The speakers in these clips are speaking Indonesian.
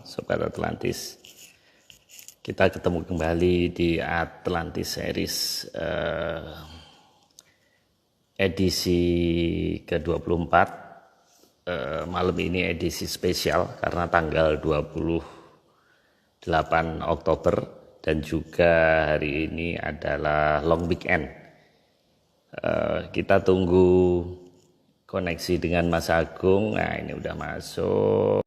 Sobat Atlantis, kita ketemu kembali di Atlantis Series edisi ke-24. Malam ini edisi spesial karena tanggal 28 Oktober dan juga hari ini adalah long weekend. Kita tunggu koneksi dengan Mas Agung. Nah, ini udah masuk.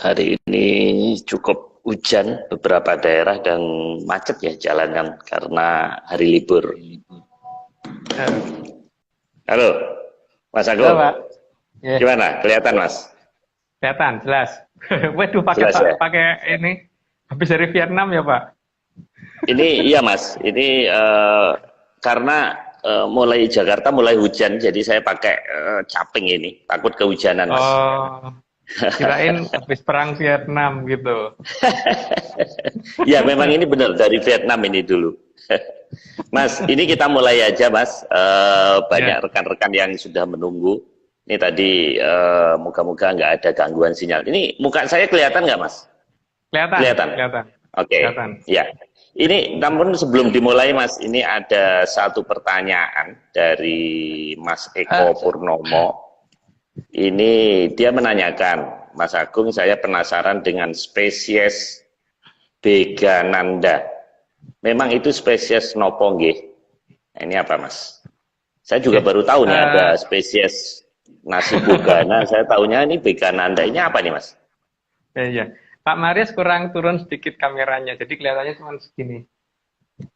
Hari ini cukup hujan beberapa daerah dan macet ya jalanan karena hari libur. Halo, Mas Agung. Halo, Pak. Yeah. Gimana? Kelihatan, Mas? Kelihatan, jelas. Waduh, Jelas ya? pakai ini habis dari Vietnam ya, Pak? Ini iya, Mas. Ini karena mulai Jakarta mulai hujan, jadi saya pakai caping ini. Takut kehujanan, Mas. Oh, kirain habis perang Vietnam gitu. Ya, memang ini benar dari Vietnam ini dulu. Mas, ini kita mulai aja, Mas. Banyak rekan-rekan yang sudah menunggu. Ini tadi moga-moga nggak ada gangguan sinyal. Ini muka saya kelihatan nggak, Mas? Kelihatan. Oke. Ya. Ini namun sebelum dimulai, Mas, ini ada satu pertanyaan dari Mas Eko Purnomo. Ini dia menanyakan, Mas Agung, saya penasaran dengan spesies Begananda. Memang itu spesies nopo nggih? Nah, ini apa, Mas? Saya juga baru tahu nih ada spesies nasi bogana. Saya tahunya ini Begananda. Ini apa nih, Mas? Iya. Pak Marius kurang turun sedikit kameranya, jadi kelihatannya cuma segini.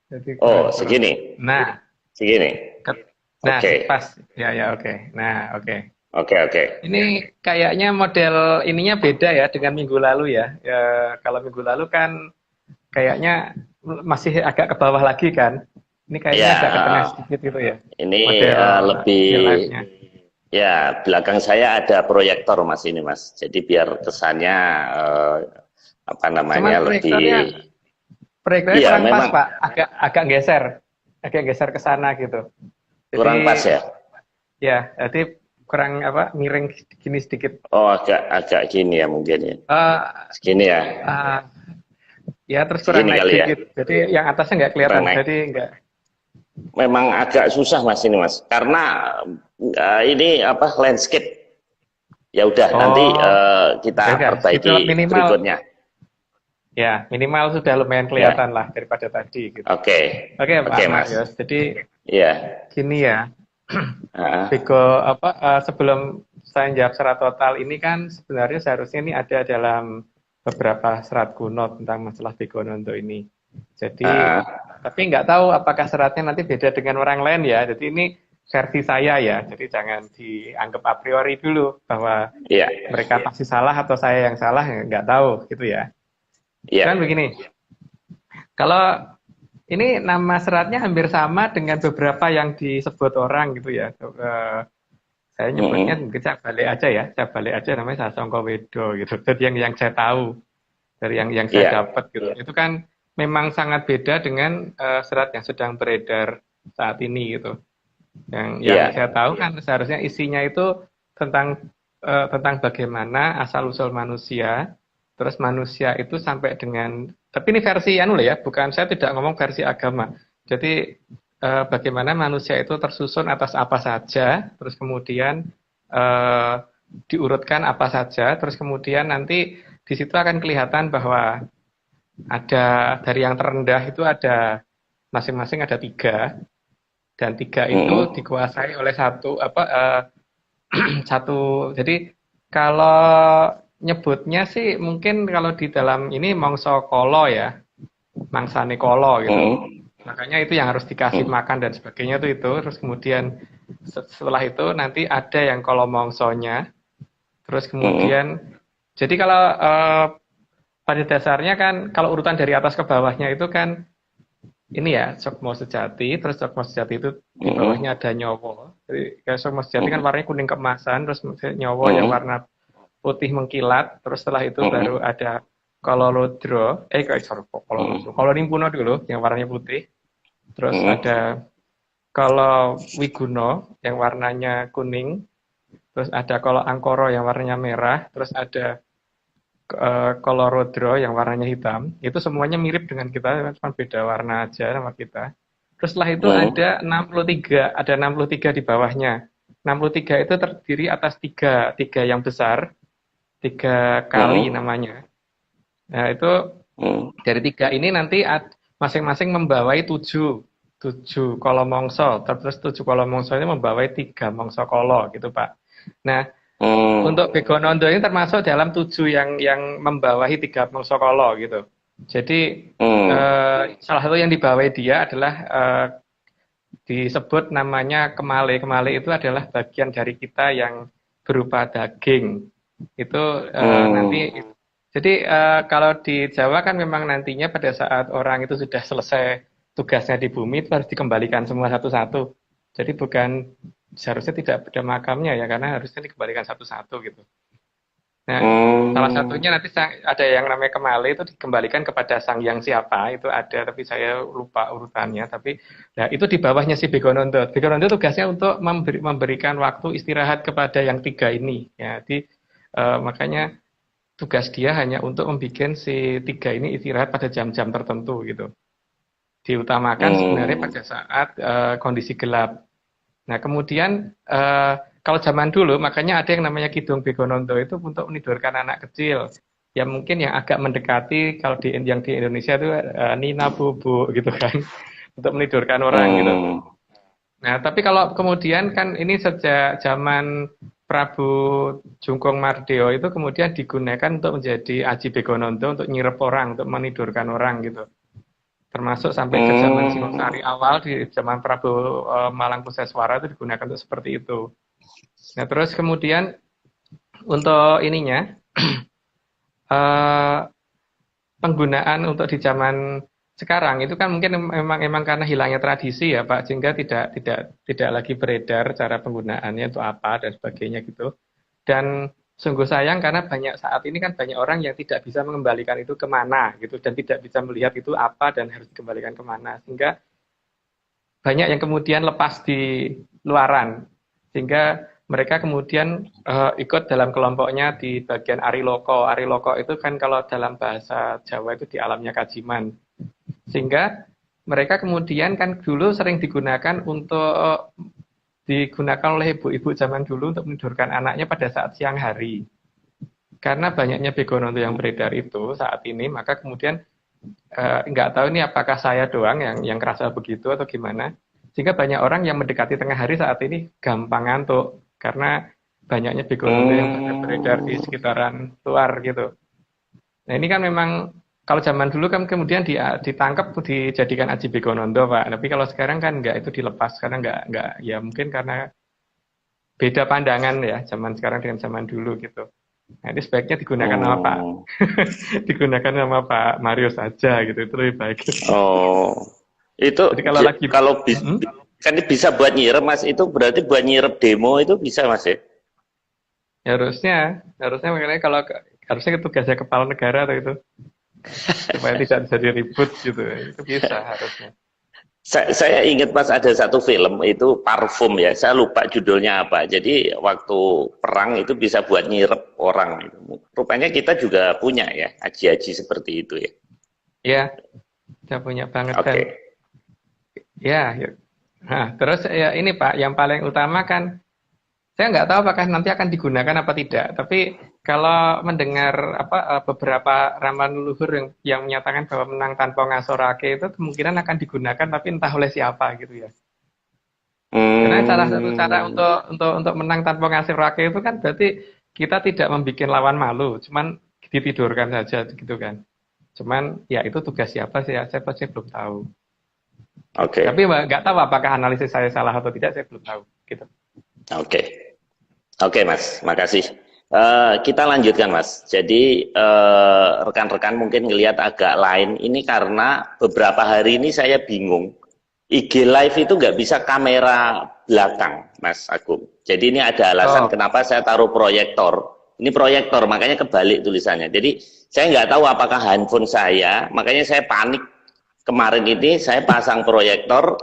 Jadi segini. Nah, segini. Nah, pas. Ya, oke. Nah, oke. Oke. Ini kayaknya model ininya beda ya dengan minggu lalu ya. Kalau minggu lalu kan kayaknya masih agak ke bawah lagi kan. Ini kayaknya agak ke tengah sedikit gitu ya. Ini lebih ya, belakang saya ada proyektor, Mas, ini, Mas. Jadi biar kesannya apa namanya lebih proyektornya kurang memang, pas, Pak. Agak geser ke sana gitu. Jadi, kurang pas ya? Ya, jadi kurang miring gini sedikit. Oh, agak gini ya mungkin ya. Segini ya. Ya, terus kurang naik sedikit. Ya? Jadi yang atasnya nggak kelihatan. Jadi nggak. Memang agak susah, Mas, ini, Mas. Karena ini landscape. Ya udah, nanti kita perbaiki berikutnya. Ya, minimal sudah lumayan kelihatan lah daripada tadi gitu. Oke, Pak Marius. Jadi gini ya. Bego sebelum saya jawab secara total ini kan sebenarnya seharusnya ini ada dalam beberapa serat kuno tentang masalah Begononto ini. Jadi tapi nggak tahu apakah seratnya nanti beda dengan orang lain ya. Jadi ini versi saya ya. Jadi jangan dianggap a priori dulu bahwa mereka pasti salah atau saya yang salah, nggak tahu gitu ya. Kan begini. Kalau ini nama seratnya hampir sama dengan beberapa yang disebut orang gitu ya. Saya nyebutnya mungkin Cak Balik aja ya. Cak Balik aja namanya Sasongko Wedo gitu. Jadi yang saya tahu dari yang saya dapat gitu. Itu kan memang sangat beda dengan serat yang sedang beredar saat ini gitu. Yang saya tahu kan seharusnya isinya itu tentang bagaimana asal usul manusia. Terus manusia itu sampai dengan, tapi ini versi ya, bukan, saya tidak ngomong versi agama. Jadi bagaimana manusia itu tersusun atas apa saja, terus kemudian diurutkan apa saja, terus kemudian nanti di situ akan kelihatan bahwa ada dari yang terendah itu ada masing-masing ada 3, dan 3 itu dikuasai oleh satu. Jadi kalau nyebutnya sih mungkin kalau di dalam ini mongso kolo ya, mangsane kolo gitu. Makanya itu yang harus dikasih makan dan sebagainya itu. Terus kemudian setelah itu nanti ada yang kolo mongsonya. Terus kemudian jadi kalau pada dasarnya kan kalau urutan dari atas ke bawahnya itu kan ini ya, Sukmo Sejati. Terus Sukmo Sejati itu di bawahnya ada Nyowo. Jadi kayak Sukmo Sejati kan warnanya kuning keemasan, terus Nyowo yang warna putih mengkilat, terus setelah itu baru ada Kololodro, Kolonimpuno dulu yang warnanya putih, terus ada Kolowiguno yang warnanya kuning, terus ada kolor angkoro yang warnanya merah, terus ada kolorodro yang warnanya hitam. Itu semuanya mirip dengan kita, cuma beda warna aja sama kita. Terus setelah itu ada 63 di bawahnya. 63 itu terdiri atas tiga yang besar, 3 kali namanya. Nah itu dari 3 ini nanti masing-masing membawai 7 kolo mongso, terus 7 kolo mongso ini membawai 3 mongso kolo gitu Pak. Nah untuk Begonondo ini termasuk dalam 7 yang membawahi 3 mongso kolo gitu. Jadi salah satu yang dibawahi dia adalah disebut namanya kemale. Kemale itu adalah bagian dari kita yang berupa daging. Itu nanti, jadi kalau di Jawa kan memang nantinya pada saat orang itu sudah selesai tugasnya di bumi itu harus dikembalikan semua satu-satu. Jadi bukan seharusnya tidak pada makamnya ya, karena harusnya dikembalikan satu-satu gitu. Nah, salah satunya nanti ada yang namanya kemale itu dikembalikan kepada sang yang siapa, itu ada, tapi saya lupa urutannya. Tapi nah, itu di bawahnya si Begonondo. Begonondo tugasnya untuk memberikan waktu istirahat kepada yang 3 ini. Ya, jadi makanya tugas dia hanya untuk membuat si 3 ini istirahat pada jam-jam tertentu gitu. Diutamakan sebenarnya pada saat kondisi gelap. Nah, kemudian kalau zaman dulu, makanya ada yang namanya Kidung Begonondo itu untuk menidurkan anak kecil. Ya mungkin yang agak mendekati, kalau yang di Indonesia itu Nina Bobo gitu kan. Untuk menidurkan orang gitu. Nah, tapi kalau kemudian kan ini sejak zaman Prabu Jungkung Mardeo itu kemudian digunakan untuk menjadi Aji Begonondo untuk nyirep orang, untuk menidurkan orang gitu. Termasuk sampai ke zaman Singosari awal, di zaman Prabu Malangkuseswara itu digunakan untuk seperti itu. Nah, terus kemudian untuk ininya penggunaan untuk di zaman sekarang itu kan mungkin memang karena hilangnya tradisi ya Pak, sehingga tidak lagi beredar cara penggunaannya untuk apa dan sebagainya gitu. Dan sungguh sayang karena saat ini kan banyak orang yang tidak bisa mengembalikan itu kemana gitu, dan tidak bisa melihat itu apa dan harus dikembalikan kemana, sehingga banyak yang kemudian lepas di luaran, sehingga mereka kemudian ikut dalam kelompoknya di bagian Ariloko. Ariloko itu kan kalau dalam bahasa Jawa itu di alamnya Kajiman. Sehingga mereka kemudian kan dulu sering digunakan oleh ibu-ibu zaman dulu untuk menidurkan anaknya pada saat siang hari. Karena banyaknya Begonondo yang beredar itu saat ini, maka kemudian nggak tahu ini apakah saya doang yang kerasa begitu atau gimana. Sehingga banyak orang yang mendekati tengah hari saat ini gampang ngantuk. Karena banyaknya Begonondo yang beredar di sekitaran luar gitu. Nah ini kan memang kalau zaman dulu kan kemudian ditangkap dijadikan Aji Begonondo Pak. Tapi kalau sekarang kan enggak, itu dilepas karena enggak ya mungkin karena beda pandangan ya zaman sekarang dengan zaman dulu gitu. Nah ini sebaiknya digunakan nama Pak digunakan nama Pak Mario saja gitu, itu lebih baik. Itu jadi kalau kan bisa buat nyirep Mas, itu berarti buat nyirep demo itu bisa Mas ya? Harusnya makanya harusnya tugasnya kepala negara atau itu supaya tidak jadi ribut gitu, itu bisa harusnya. Saya ingat Mas ada satu film itu Parfum ya, saya lupa judulnya apa. Jadi waktu perang itu bisa buat nyirep orang. Rupanya kita juga punya ya aji-aji seperti itu ya. Iya, kita punya banget kan. Ya. Nah, terus ya ini Pak, yang paling utama kan, saya nggak tahu apakah nanti akan digunakan apa tidak. Tapi kalau mendengar beberapa ramalan leluhur yang menyatakan bahwa menang tanpa ngasorake itu kemungkinan akan digunakan, tapi entah oleh siapa gitu ya. Karena salah satu cara untuk menang tanpa ngasorake itu kan berarti kita tidak membuat lawan malu, cuman ditidurkan saja gitu kan. Cuman ya itu tugas siapa sih? Saya pasti belum tahu. Tapi nggak tahu apakah analisis saya salah atau tidak, saya belum tahu. Gitu. Oke, Mas, makasih. Kita lanjutkan, Mas. Jadi rekan-rekan mungkin ngelihat agak lain. Ini karena beberapa hari ini saya bingung. IG Live itu nggak bisa kamera belakang, Mas Agung. Jadi ini ada alasan kenapa saya taruh proyektor. Ini proyektor, makanya kebalik tulisannya. Jadi saya nggak tahu apakah handphone saya, makanya saya panik. Kemarin ini saya pasang proyektor,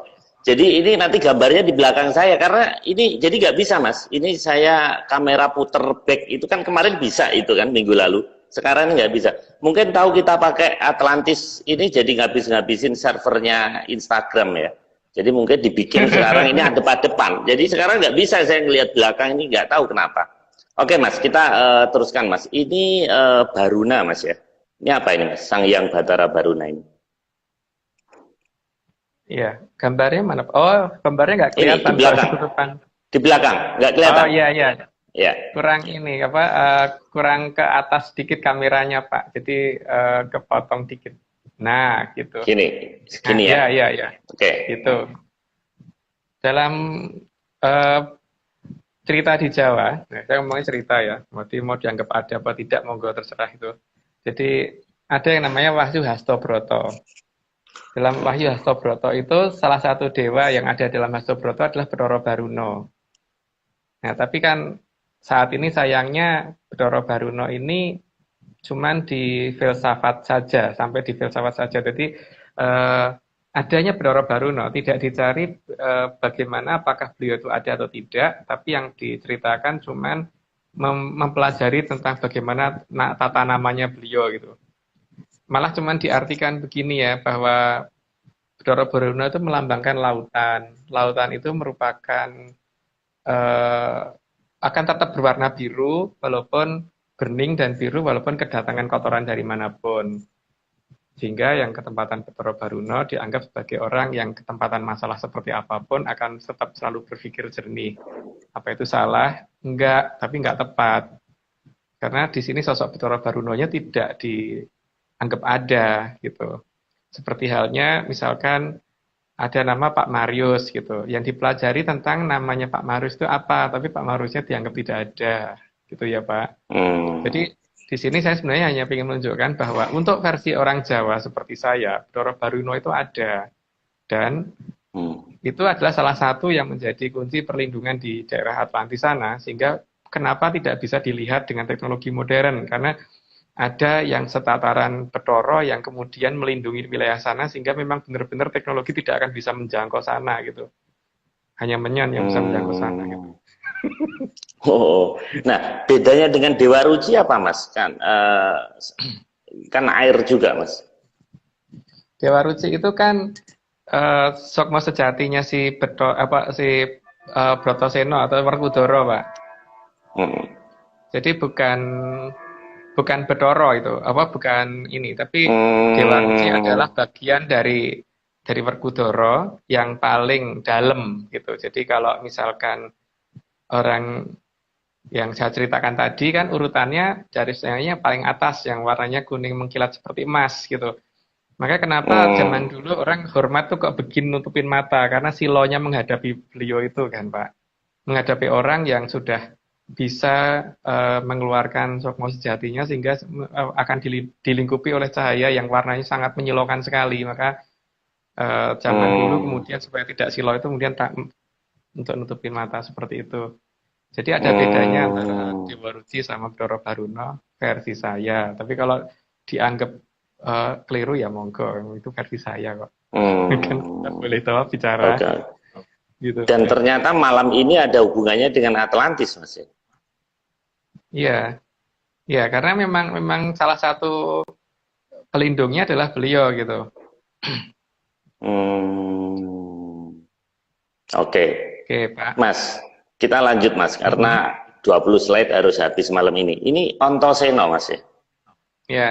Jadi ini nanti gambarnya di belakang saya karena ini jadi nggak bisa Mas. Ini saya kamera puter back itu kan kemarin bisa itu kan minggu lalu. Sekarang ini nggak bisa. Mungkin tahu kita pakai Atlantis ini jadi ngabis-ngabisin servernya Instagram ya. Jadi mungkin dibikin sekarang ini adep-adepan. Jadi sekarang nggak bisa saya ngelihat belakang ini nggak tahu kenapa. Oke Mas, kita teruskan Mas. Ini Baruna Mas ya. Ini apa ini Mas? Sang Hyang Bathara Baruna ini. Iya, gambarnya mana? Oh, gambarnya nggak kelihatan. Ini, di belakang. Di belakang, nggak kelihatan. Oh iya, iya. Ya. Kurang ini apa? Kurang ke atas sedikit kameranya Pak. Jadi kepotong dikit. Nah, gitu. Gini ya. Iya. Oke. Gitu. Dalam cerita di Jawa, nah, saya ngomongin cerita ya. Mau dianggap ada apa tidak, monggo terserah itu. Jadi ada yang namanya Wahyu Hastobroto. Dalam Wahyu Hastobroto itu salah satu dewa yang ada dalam Hastobroto adalah Bathara Baruna. Nah, tapi kan saat ini sayangnya Bathara Baruna ini cuman di filsafat saja, sampai di filsafat saja. Jadi adanya Bathara Baruna tidak dicari bagaimana apakah beliau itu ada atau tidak, tapi yang diceritakan cuman mempelajari tentang bagaimana tata namanya beliau gitu. Malah cuman diartikan begini ya, bahwa Bathara Baruna itu melambangkan lautan. Lautan itu merupakan akan tetap berwarna biru walaupun bening dan biru walaupun kedatangan kotoran dari manapun. Sehingga yang ketempatan Bathara Baruna dianggap sebagai orang yang ketempatan masalah seperti apapun akan tetap selalu berpikir jernih. Apa itu salah? Enggak, tapi enggak tepat. Karena di sini sosok Bathara Barunanya tidak dianggap ada gitu. Seperti halnya misalkan ada nama Pak Marius gitu, yang dipelajari tentang namanya Pak Marius itu apa, tapi Pak Mariusnya dianggap tidak ada, gitu ya Pak. Jadi di sini saya sebenarnya hanya ingin menunjukkan bahwa untuk versi orang Jawa seperti saya, Bathara Baruna itu ada, dan itu adalah salah satu yang menjadi kunci perlindungan di daerah Atlantis sana, sehingga kenapa tidak bisa dilihat dengan teknologi modern, karena ada yang setataran Bathara yang kemudian melindungi wilayah sana sehingga memang benar-benar teknologi tidak akan bisa menjangkau sana gitu. Hanya Menyan yang bisa menjangkau sana gitu. Oh, nah bedanya dengan Dewa Ruci apa Mas? Kan air juga Mas. Dewa Ruci itu kan sukma sejatinya si Bratasena atau Werkudara Pak. Jadi bukan Bathara itu, bukan ini, tapi Dewa Ruci adalah bagian dari Werkudara yang paling dalam gitu. Jadi kalau misalkan orang yang saya ceritakan tadi kan urutannya dari sayangnya paling atas yang warnanya kuning mengkilat seperti emas gitu. Makanya kenapa zaman dulu orang hormat tuh kok begini nutupin mata, karena silonya menghadapi beliau itu kan Pak. Menghadapi orang yang sudah bisa mengeluarkan sukma sejatinya sehingga akan dilingkupi oleh cahaya yang warnanya sangat menyilaukan sekali. Maka zaman dulu kemudian supaya tidak silau itu kemudian untuk nutupin mata seperti itu. Jadi ada bedanya antara Dewa Ruci sama Bathara Baruna versi saya. Tapi kalau dianggap keliru ya monggo, itu versi saya kok. Kan boleh tahu bicara. Okay. Gitu. Dan ternyata malam ini ada hubungannya dengan Atlantis, Mas. Iya, ya karena memang salah satu pelindungnya adalah beliau gitu. Oke, Pak. Mas, kita lanjut Mas, karena 20 slide harus habis malam ini. Ini Antasena, Mas ya? Ya,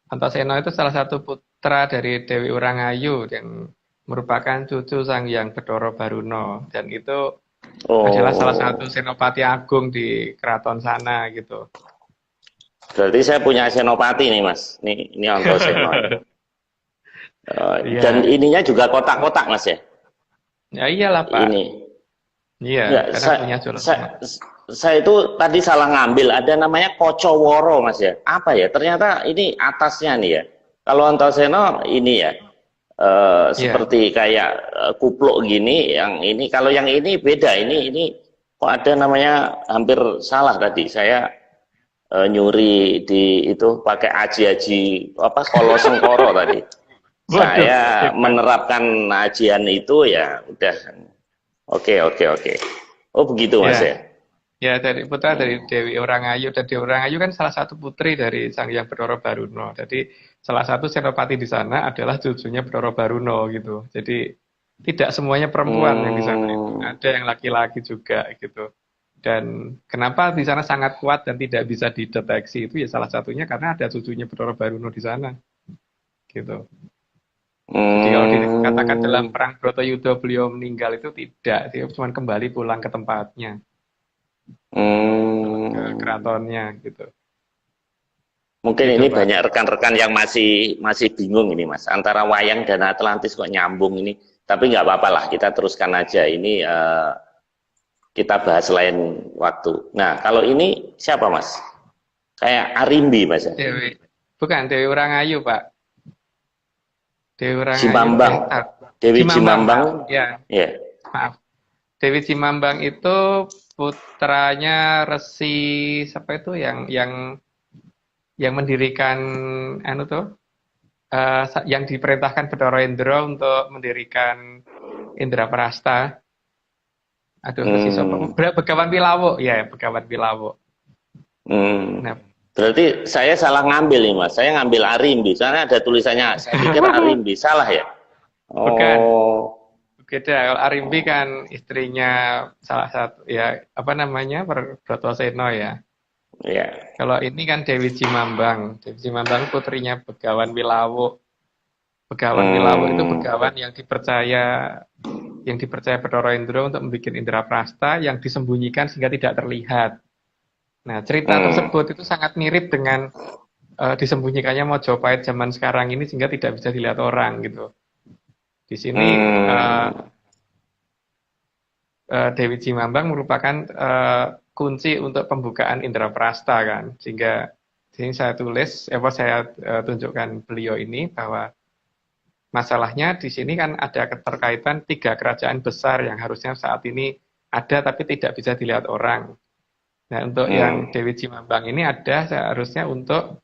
Antasena itu salah satu putra dari Dewi Urangayu yang merupakan cucu Sang Hyang Bathara Baruna, dan itu adalah salah satu senopati agung di keraton sana gitu. Berarti saya punya senopati nih Mas, ini Antasena. Dan ininya juga kotak-kotak Mas ya? Ya iyalah Pak. Ini. Iya, ya, karena saya itu tadi salah ngambil, ada namanya Kocoworo Mas ya. Apa ya? Ternyata ini atasnya nih ya. Kalau Antasena ini ya. Seperti kayak kupluk gini, yang ini kalau yang ini beda, ini kok ada namanya hampir salah tadi saya nyuri di itu pakai aji-aji Kolosengkoro tadi Saya menerapkan ajian itu ya udah. Oke. Oh begitu Mas ya? Ya, dari putra dari Dewi Orangayu, dan Dewi Orangayu kan salah satu putri dari Sang Hyang Bathara Baruno. Jadi salah satu senopati di sana adalah cucunya Bathara Baruno gitu. Jadi tidak semuanya perempuan yang di sana itu, ada yang laki-laki juga gitu. Dan kenapa di sana sangat kuat dan tidak bisa dideteksi itu ya salah satunya karena ada cucunya Bathara Baruno di sana, gitu. Jadi kalau dikatakan dalam perang Bratayuda beliau meninggal itu tidak, dia cuma kembali pulang ke tempatnya. Ke keratonnya gitu. Mungkin gitu, ini Pak. Banyak rekan-rekan yang masih bingung ini Mas, antara wayang dan Atlantis kok nyambung ini. Tapi nggak apa-apa lah, kita teruskan aja. Ini kita bahas lain waktu. Nah, kalau ini siapa Mas? Kayak Arimbi Mas. Dewi. Bukan, Dewi Orangayu Pak. Dewi Orangayu. Cimambang. Dewi Cimambang. Ya. Maaf. Dewi Cimambang itu putranya Resi siapa itu yang mendirikan yang diperintahkan Bathara Indra untuk mendirikan Indraprasta. Aduh, Resi siapa? Begawan Pilawo, ya, Begawan Pilawo. Nah, berarti saya salah ngambil nih Mas. Saya ngambil Arimbi, soalnya ada tulisannya. Saya pikir Arimbi, salah ya? Bukan. Beda, kalau Arimbi kan istrinya salah satu ya Bratasena ya. Iya. Kalau ini kan Dewi Cimambang. Dewi Cimambang putrinya Begawan Pilawo. Begawan Pilawo itu begawan yang dipercaya Bathara Indra untuk membuat Indraprasta yang disembunyikan sehingga tidak terlihat. Nah, cerita tersebut itu sangat mirip dengan disembunyikannya Mojopahit zaman sekarang ini sehingga tidak bisa dilihat orang gitu. Di sini Dewi Cimambang merupakan kunci untuk pembukaan Indraprasta kan, sehingga di sini saya tunjukkan beliau ini bahwa masalahnya di sini kan ada keterkaitan 3 kerajaan besar yang harusnya saat ini ada tapi tidak bisa dilihat orang. Nah, untuk yang Dewi Cimambang ini ada seharusnya untuk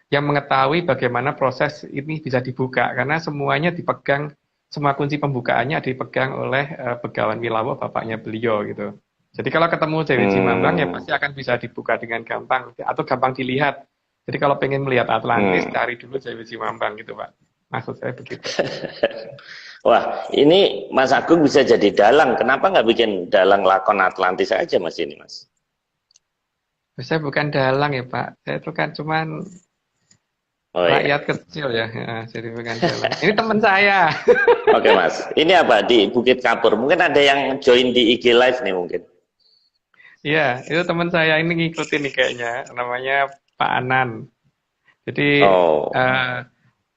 yang mengetahui bagaimana proses ini bisa dibuka, karena semua kunci pembukaannya dipegang oleh Begawan Pilawo, bapaknya beliau gitu. Jadi kalau ketemu Dewi Cimambang ya pasti akan bisa dibuka dengan gampang atau gampang dilihat. Jadi kalau pengen melihat Atlantis, cari dulu Dewi Cimambang gitu Pak. Maksud saya begitu. Wah, ini Mas Agung bisa jadi dalang. Kenapa nggak bikin dalang lakon Atlantis aja Mas ini Mas? Saya bukan dalang ya Pak. Saya itu kan cuman rakyat kecil ya, jadi bukan dalang. Ini teman saya. Oke Mas, ini apa di Bukit Kapur? Mungkin ada yang join di IG Live nih mungkin. Iya, itu teman saya ini ngikutin nih kayaknya, namanya Pak Anan. Jadi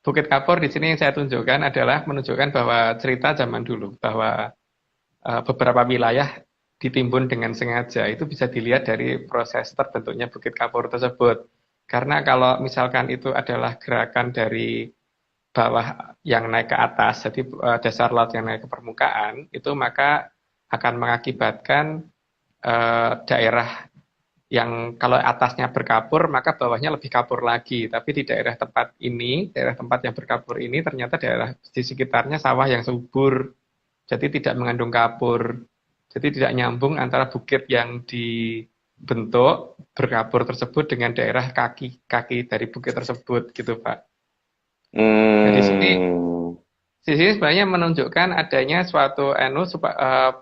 Bukit Kapur di sini yang saya tunjukkan adalah menunjukkan bahwa cerita zaman dulu bahwa beberapa wilayah ditimbun dengan sengaja itu bisa dilihat dari proses terbentuknya Bukit Kapur tersebut. Karena kalau misalkan itu adalah gerakan dari bawah yang naik ke atas, jadi dasar laut yang naik ke permukaan, itu maka akan mengakibatkan daerah yang kalau atasnya berkapur, maka bawahnya lebih kapur lagi. Tapi di daerah tempat yang berkapur ini, ternyata daerah di sekitarnya sawah yang subur, jadi tidak mengandung kapur. Jadi tidak nyambung antara bukit yang dibentuk berkapur tersebut dengan daerah kaki dari bukit tersebut gitu Pak. Nah, di sini sebenarnya menunjukkan adanya suatu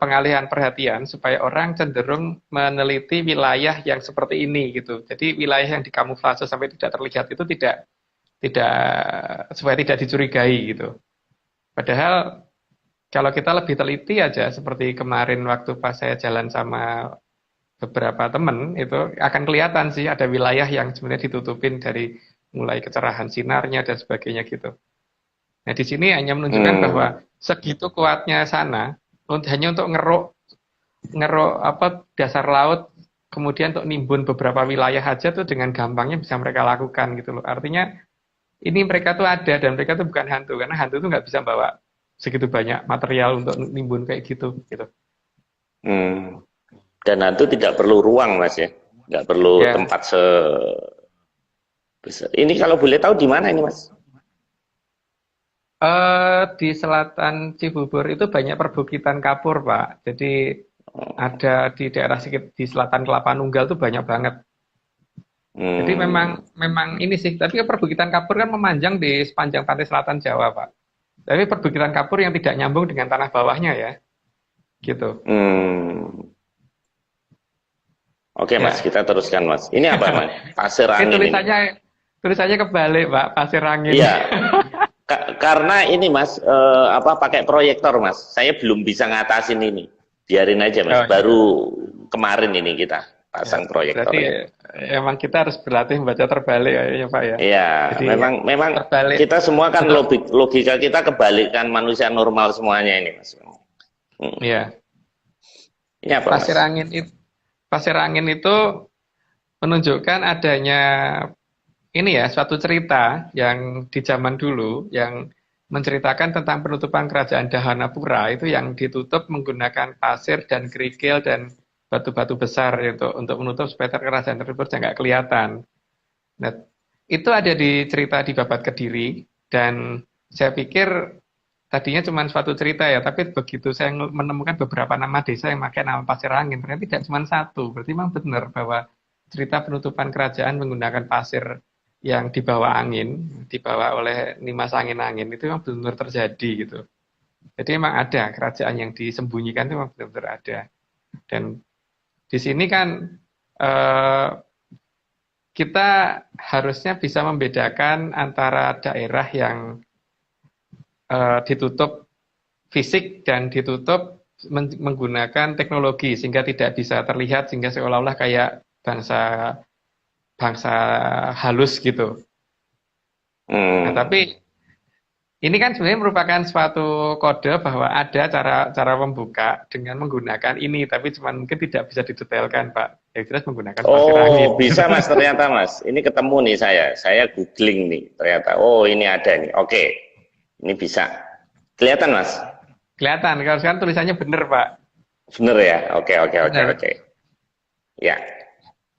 pengalihan perhatian supaya orang cenderung meneliti wilayah yang seperti ini gitu. Jadi wilayah yang dikamuflase sampai tidak terlihat itu supaya tidak dicurigai gitu. Padahal kalau kita lebih teliti aja seperti kemarin waktu pas saya jalan sama beberapa teman itu akan kelihatan sih ada wilayah yang sebenarnya ditutupin dari mulai kecerahan sinarnya dan sebagainya gitu. Nah di sini hanya menunjukkan bahwa segitu kuatnya sana hanya untuk ngeruk dasar laut, kemudian untuk nimbun beberapa wilayah aja tuh dengan gampangnya bisa mereka lakukan gitu loh. Artinya ini mereka tuh ada dan mereka tuh bukan hantu, karena hantu tuh nggak bisa bawa segitu banyak material untuk nimbun kayak gitu. Dan hantu tidak perlu ruang Mas ya, nggak perlu tempat besar. Ini kalau boleh tahu di mana ini Mas? Di selatan Cibubur itu banyak perbukitan kapur, Pak. Jadi ada di daerah di selatan Kelapa Nunggal itu banyak banget. Jadi memang ini sih. Tapi perbukitan kapur kan memanjang di sepanjang pantai selatan Jawa, Pak. Tapi perbukitan kapur yang tidak nyambung dengan tanah bawahnya ya, gitu. Oke, Mas, kita teruskan, Mas. Ini apa, Mas? Pasir angin. Tulisannya kebalik, Pak. Pasir angin. Iya. Karena ini, Mas, pakai proyektor, Mas. Saya belum bisa ngatasin ini. Biarin aja, Mas. Baru kemarin ini kita pasang proyektor. Berarti emang kita harus berlatih membaca terbalik ya, Pak ya. Iya, memang terbalik. Kita semua kan logika kita kebalikan manusia normal semuanya ini, Mas. Iya. Ini apa, Pasir angin itu menunjukkan adanya ini ya, suatu cerita yang di zaman dulu yang menceritakan tentang penutupan kerajaan Dahanapura itu yang ditutup menggunakan pasir dan kerikil dan batu-batu besar untuk menutup supaya kerajaan tersebut nggak kelihatan. Nah, itu ada di cerita di Babat Kediri dan saya pikir tadinya cuma suatu cerita ya, tapi begitu saya menemukan beberapa nama desa yang pakai nama pasir angin, ternyata tidak cuma satu. Berarti memang benar bahwa cerita penutupan kerajaan menggunakan pasir yang dibawa angin, dibawa oleh Nimas Angin-Angin itu memang benar-benar terjadi gitu. Jadi memang ada kerajaan yang disembunyikan itu memang benar-benar ada. Dan di sini kan kita harusnya bisa membedakan antara daerah yang ditutup fisik dan ditutup menggunakan teknologi sehingga tidak bisa terlihat sehingga seolah-olah kayak bangsa halus gitu. Nah, tapi ini kan sebenarnya merupakan suatu kode bahwa ada cara membuka dengan menggunakan ini, tapi cuma mungkin tidak bisa didetailkan, Pak. Yang jelas menggunakan pasir angin. Oh, bisa, Mas, ternyata, Mas. Ini ketemu nih saya googling nih, ternyata. Oh, ini ada nih. Oke. Ini bisa. Kelihatan, Mas? Kelihatan. Kalau sekarang tulisannya benar, Pak. Benar ya? Oke. Ya.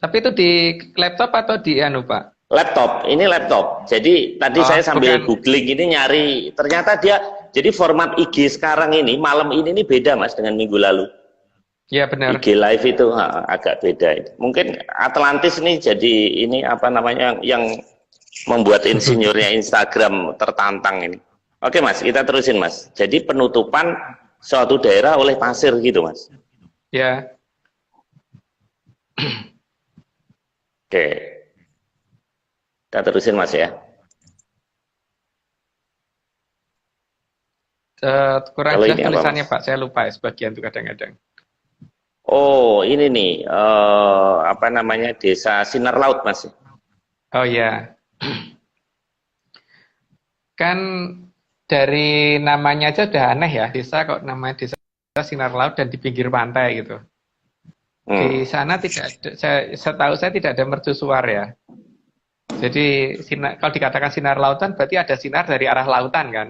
Tapi itu di laptop atau di Pak? Laptop. Ini laptop. Jadi tadi saya sambil googling ini nyari. Ternyata dia, jadi format IG sekarang ini, malam ini beda, Mas, dengan minggu lalu. Iya, benar. IG live itu agak beda. Mungkin Atlantis ini jadi ini apa namanya yang membuat insinyurnya Instagram tertantang ini. Oke, Mas, kita terusin, Mas. Jadi penutupan suatu daerah oleh pasir gitu, Mas. Ya. Oke. Kita terusin, Mas ya. Kurang jelas tulisannya, Pak. Saya lupa ya sebagian tuh kadang-kadang. Oh, ini nih apa namanya? Desa Sinar Laut, Mas. Oh ya. Kan dari namanya aja udah aneh ya, desa kok namanya desa Sinar Laut dan di pinggir pantai gitu. Di sana tidak ada, setahu saya tidak ada mercusuar ya. Jadi kalau dikatakan sinar lautan berarti ada sinar dari arah lautan kan.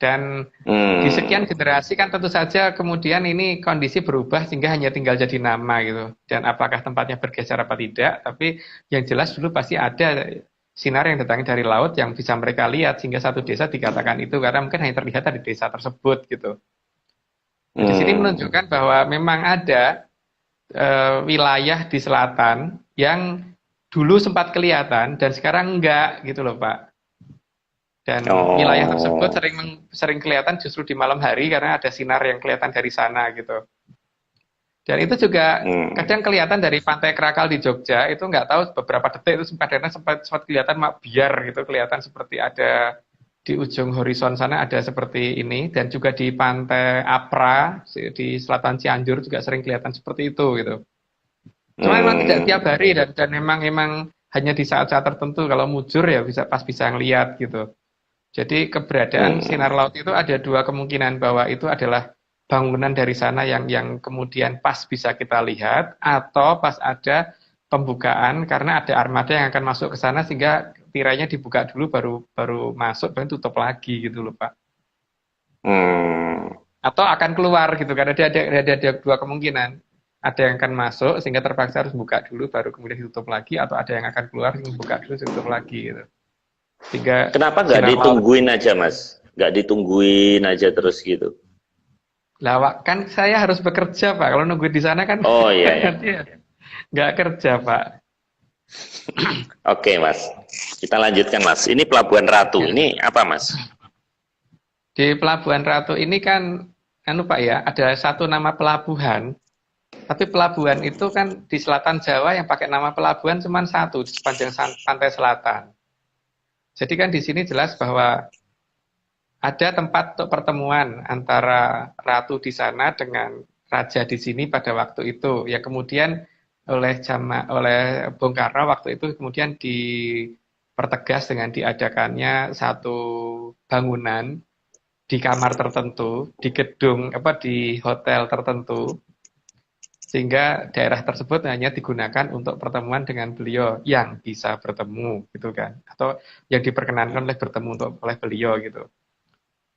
Dan di sekian generasi kan tentu saja kemudian ini kondisi berubah sehingga hanya tinggal jadi nama gitu. Dan apakah tempatnya bergeser apa tidak, tapi yang jelas dulu pasti ada sinar yang datangnya dari laut yang bisa mereka lihat sehingga satu desa dikatakan itu karena mungkin hanya terlihat dari desa tersebut gitu. Di sini menunjukkan bahwa memang ada wilayah di selatan yang dulu sempat kelihatan dan sekarang enggak gitu loh, Pak. Dan wilayah tersebut sering kelihatan justru di malam hari karena ada sinar yang kelihatan dari sana gitu. Dan itu juga kadang kelihatan dari Pantai Krakal di Jogja, itu nggak tahu beberapa detik itu sempat kelihatan biar gitu, kelihatan seperti ada di ujung horizon sana ada seperti ini, dan juga di Pantai Apra di selatan Cianjur juga sering kelihatan seperti itu gitu. Cuma memang tidak tiap hari dan memang hanya di saat-saat tertentu kalau mujur ya bisa ngelihat gitu. Jadi keberadaan sinar laut itu ada dua kemungkinan bahwa itu adalah bangunan dari sana yang kemudian pas bisa kita lihat atau pas ada pembukaan karena ada armada yang akan masuk ke sana sehingga tirainya dibuka dulu baru masuk baru tutup lagi gitu loh, Pak. Atau akan keluar gitu karena ada dua kemungkinan. Ada yang akan masuk sehingga terpaksa harus buka dulu baru kemudian ditutup lagi atau ada yang akan keluar buka dulu tutup lagi gitu. Sehingga kenapa nggak ditungguin aja, Mas? Nggak ditungguin aja terus gitu? Lah, kan saya harus bekerja, Pak. Kalau nunggu di sana kan oh iya, iya. Nggak kerja, Pak. Oke, Mas. Kita lanjutkan, Mas. Ini Pelabuhan Ratu. Ya. Ini apa, Mas? Di Pelabuhan Ratu ini kan, Pak ya, ada satu nama pelabuhan. Tapi pelabuhan itu kan di selatan Jawa yang pakai nama pelabuhan cuma satu di sepanjang pantai selatan. Jadi kan di sini jelas bahwa ada tempat untuk pertemuan antara ratu di sana dengan raja di sini pada waktu itu. Ya kemudian oleh Bung Karno waktu itu kemudian dipertegas dengan diadakannya satu bangunan di kamar tertentu, di gedung di hotel tertentu, sehingga daerah tersebut hanya digunakan untuk pertemuan dengan beliau yang bisa bertemu gitu kan, atau yang diperkenankan oleh bertemu oleh beliau gitu.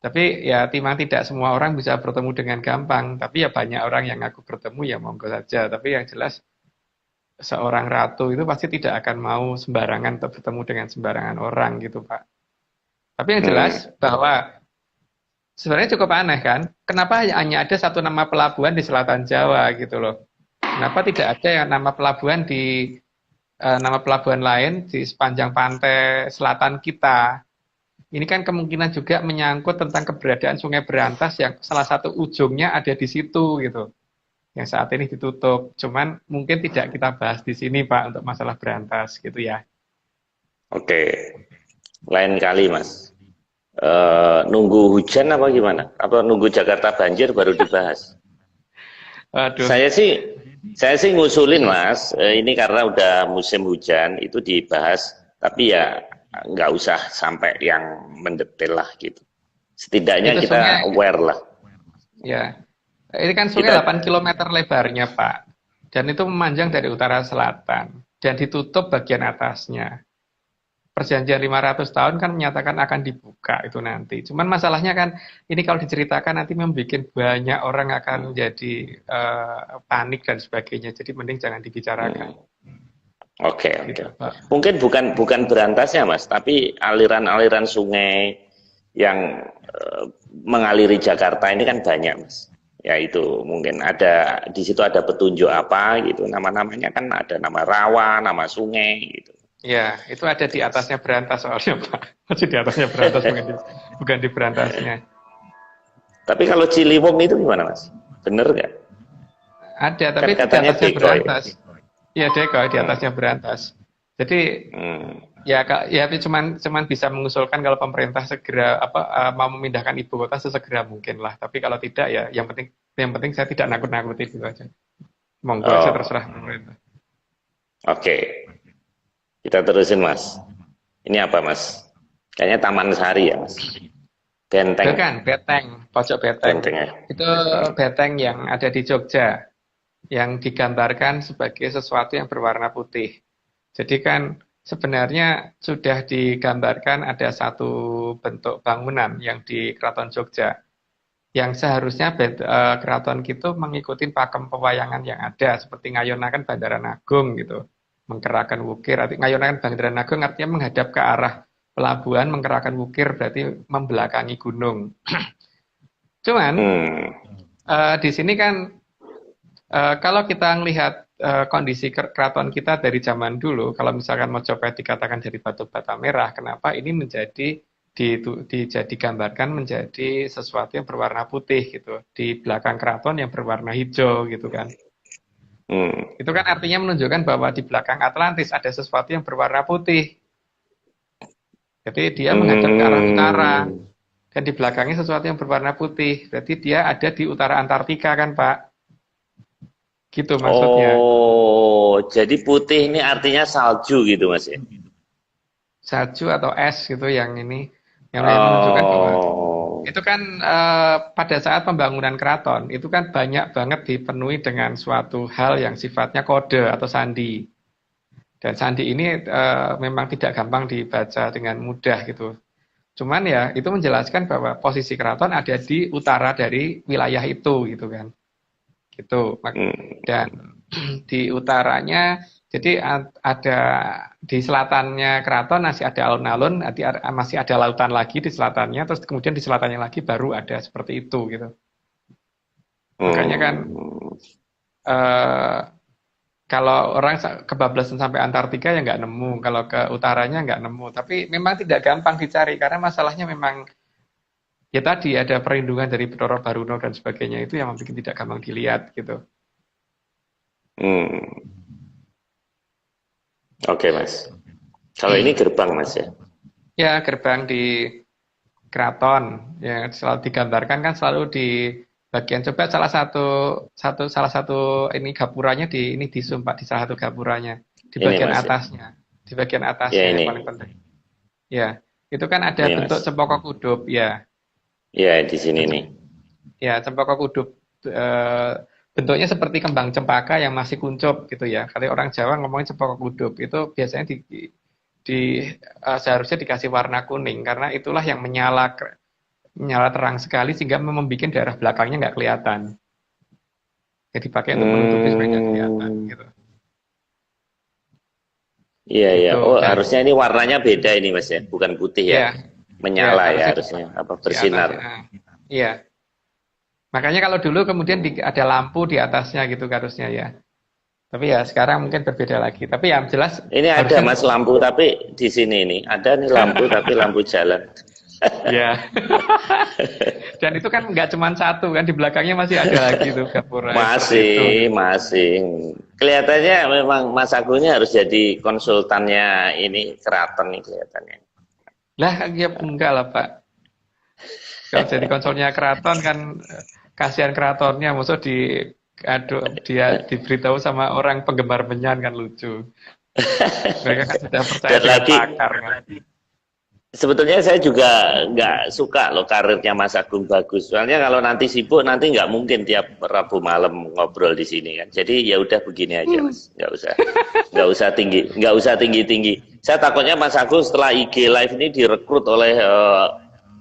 Tapi ya memang tidak semua orang bisa bertemu dengan gampang, tapi ya banyak orang yang aku bertemu ya monggo saja. Tapi yang jelas seorang ratu itu pasti tidak akan mau sembarangan untuk bertemu dengan sembarangan orang gitu, Pak. Tapi yang jelas bahwa sebenarnya cukup aneh kan, kenapa hanya ada satu nama pelabuhan di selatan Jawa gitu loh. Kenapa tidak ada yang nama pelabuhan lain di sepanjang pantai selatan kita? Ini kan kemungkinan juga menyangkut tentang keberadaan Sungai Berantas yang salah satu ujungnya ada di situ gitu. Yang saat ini ditutup. Cuman mungkin tidak kita bahas di sini, Pak, untuk masalah Berantas gitu ya. Oke. Lain kali, Mas. Nunggu hujan apa gimana? Apa nunggu Jakarta banjir baru dibahas? Aduh. Saya sih ngusulin, Mas. Ini karena udah musim hujan itu dibahas. Tapi ya nggak usah sampai yang mendetail lah gitu. Setidaknya itu kita sungai, aware lah. Ya, ini kan sungai 8 km lebarnya, Pak. Dan itu memanjang dari utara selatan. Dan ditutup bagian atasnya. Perjanjian 500 tahun kan menyatakan akan dibuka itu nanti. Cuman masalahnya kan, ini kalau diceritakan nanti membuat banyak orang akan jadi panik dan sebagainya. Jadi mending jangan dibicarakan. Oke. Mungkin bukan berantasnya, Mas, tapi aliran-aliran sungai yang mengaliri Jakarta ini kan banyak, Mas. Ya itu mungkin ada di situ ada petunjuk apa gitu, nama-namanya kan ada nama rawa, nama sungai gitu. Ya, itu ada di atasnya Berantas soalnya, Pak. Masih di atasnya Berantas bukan di Berantasnya. Tapi kalau Ciliwung itu gimana, Mas? Bener nggak? Ada, tapi kan di atasnya Berantas. Ya Deko di atasnya Berantas. Jadi ya cuman bisa mengusulkan kalau pemerintah segera mau memindahkan ibu kota sesegera mungkin lah. Tapi kalau tidak ya yang penting saya tidak nakut-nakuti itu aja. Monggo aja terserah pemerintah. Oke. Kita terusin, Mas. Ini apa, Mas? Kayaknya Taman Sari ya, Mas. Benteng. Bukan, Beteng, pojok Beteng. Benteng, ya? Itu Beteng yang ada di Jogja. Yang digambarkan sebagai sesuatu yang berwarna putih. Jadi kan sebenarnya sudah digambarkan ada satu bentuk bangunan yang di Keraton Jogja. Yang seharusnya keraton itu mengikuti pakem pewayangan yang ada. Seperti ngayonakan Bandaran Agung gitu. Menggerakkan wukir. Ngayonakan Bandaran Agung artinya menghadap ke arah pelabuhan, menggerakkan wukir berarti membelakangi gunung. Cuman di sini kan kalau kita melihat kondisi keraton kita dari zaman dulu, kalau misalkan Mojopahit dikatakan dari batu bata merah, kenapa ini menjadi digambarkan menjadi sesuatu yang berwarna putih gitu, di belakang keraton yang berwarna hijau gitu kan? Itu kan artinya menunjukkan bahwa di belakang Atlantis ada sesuatu yang berwarna putih. Jadi dia menghadap ke arah utara dan di belakangnya sesuatu yang berwarna putih. Berarti dia ada di utara Antartika kan, Pak? Gitu maksudnya. Oh, jadi putih ini artinya salju gitu, Mas ya? Salju atau es gitu yang ini yang menunjukkan bahwa itu kan pada saat pembangunan keraton itu kan banyak banget dipenuhi dengan suatu hal yang sifatnya kode atau sandi. Dan sandi ini memang tidak gampang dibaca dengan mudah gitu. Cuman ya itu menjelaskan bahwa posisi keraton ada di utara dari wilayah itu gitu kan. Gitu. Dan di utaranya Jadi ada di selatannya keraton masih ada alun-alun, masih ada lautan lagi di selatannya, terus kemudian di selatannya lagi baru ada seperti itu gitu. Makanya kan kalau orang kebablasan sampai Antartika ya nggak nemu, kalau ke utaranya nggak nemu. Tapi memang tidak gampang dicari karena masalahnya memang ya tadi ada perlindungan dari Betoro Baruno dan sebagainya itu yang membuat tidak gampang dilihat gitu. Oke, Mas. Kalau ini gerbang, Mas ya? Ya, gerbang di keraton yang selalu digambarkan kan selalu di bagian, coba salah satu ini gapuranya di zoom Pak, di salah satu gapuranya di bagian atasnya. Di bagian atasnya ya, yang paling penting. Ya, itu kan ada ini, bentuk cempaka kudup ya. Ya, di sini nih. Ya, cempaka kudup bentuknya seperti kembang cempaka yang masih kuncup gitu ya. Kalau orang Jawa ngomongin cempaka kudup itu biasanya seharusnya dikasih warna kuning karena itulah yang menyala terang sekali sehingga membuat daerah belakangnya nggak kelihatan. Jadi pakai untuk menutupi supaya nggak kelihatan gitu. Iya gitu. Ya. Oh, harusnya ini warnanya beda ini Mas ya, bukan putih ya. Menyala ya harusnya apa bersinar. Iya. Makanya kalau dulu kemudian ada lampu di atasnya gitu harusnya ya. Tapi ya sekarang mungkin berbeda lagi. Tapi yang jelas ini ada Mas lampu tapi di sini nih ada nih lampu tapi lampu jalan. Ya. Dan itu kan nggak cuma satu kan, di belakangnya masih ada lagi tuh gapura. Masih. Kelihatannya memang Mas Agungnya harus jadi konsultannya ini keraton nih kelihatannya. Lah ya enggak lah Pak. Kalau jadi konsulnya keraton kan kasihan keratonnya, maksud dia diberitahu sama orang penggemar menyan kan lucu. Mereka kan sudah percaya dengan pakar kan. Sebetulnya saya juga nggak suka loh karirnya Mas Agung bagus. Soalnya kalau nanti sibuk nanti nggak mungkin tiap Rabu malam ngobrol di sini kan. Jadi ya udah begini aja Mas, nggak usah tinggi. Saya takutnya Mas Agung setelah IG live ini direkrut oleh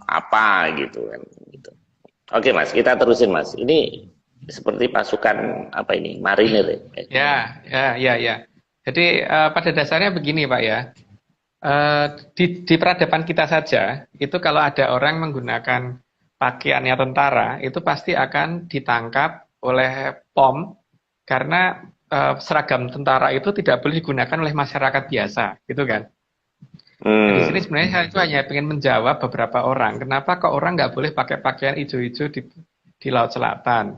apa gitu kan. Gitu. Oke Mas, kita terusin Mas. Ini seperti pasukan apa ini marinir ya. Ya. Jadi pada dasarnya begini Pak ya. Di peradaban kita saja, itu kalau ada orang menggunakan pakaiannya tentara, itu pasti akan ditangkap oleh POM, karena seragam tentara itu tidak boleh digunakan oleh masyarakat biasa, gitu kan. Di sini sebenarnya saya itu hanya ingin menjawab beberapa orang, kenapa kok orang nggak boleh pakai pakaian hijau-hijau di Laut Selatan.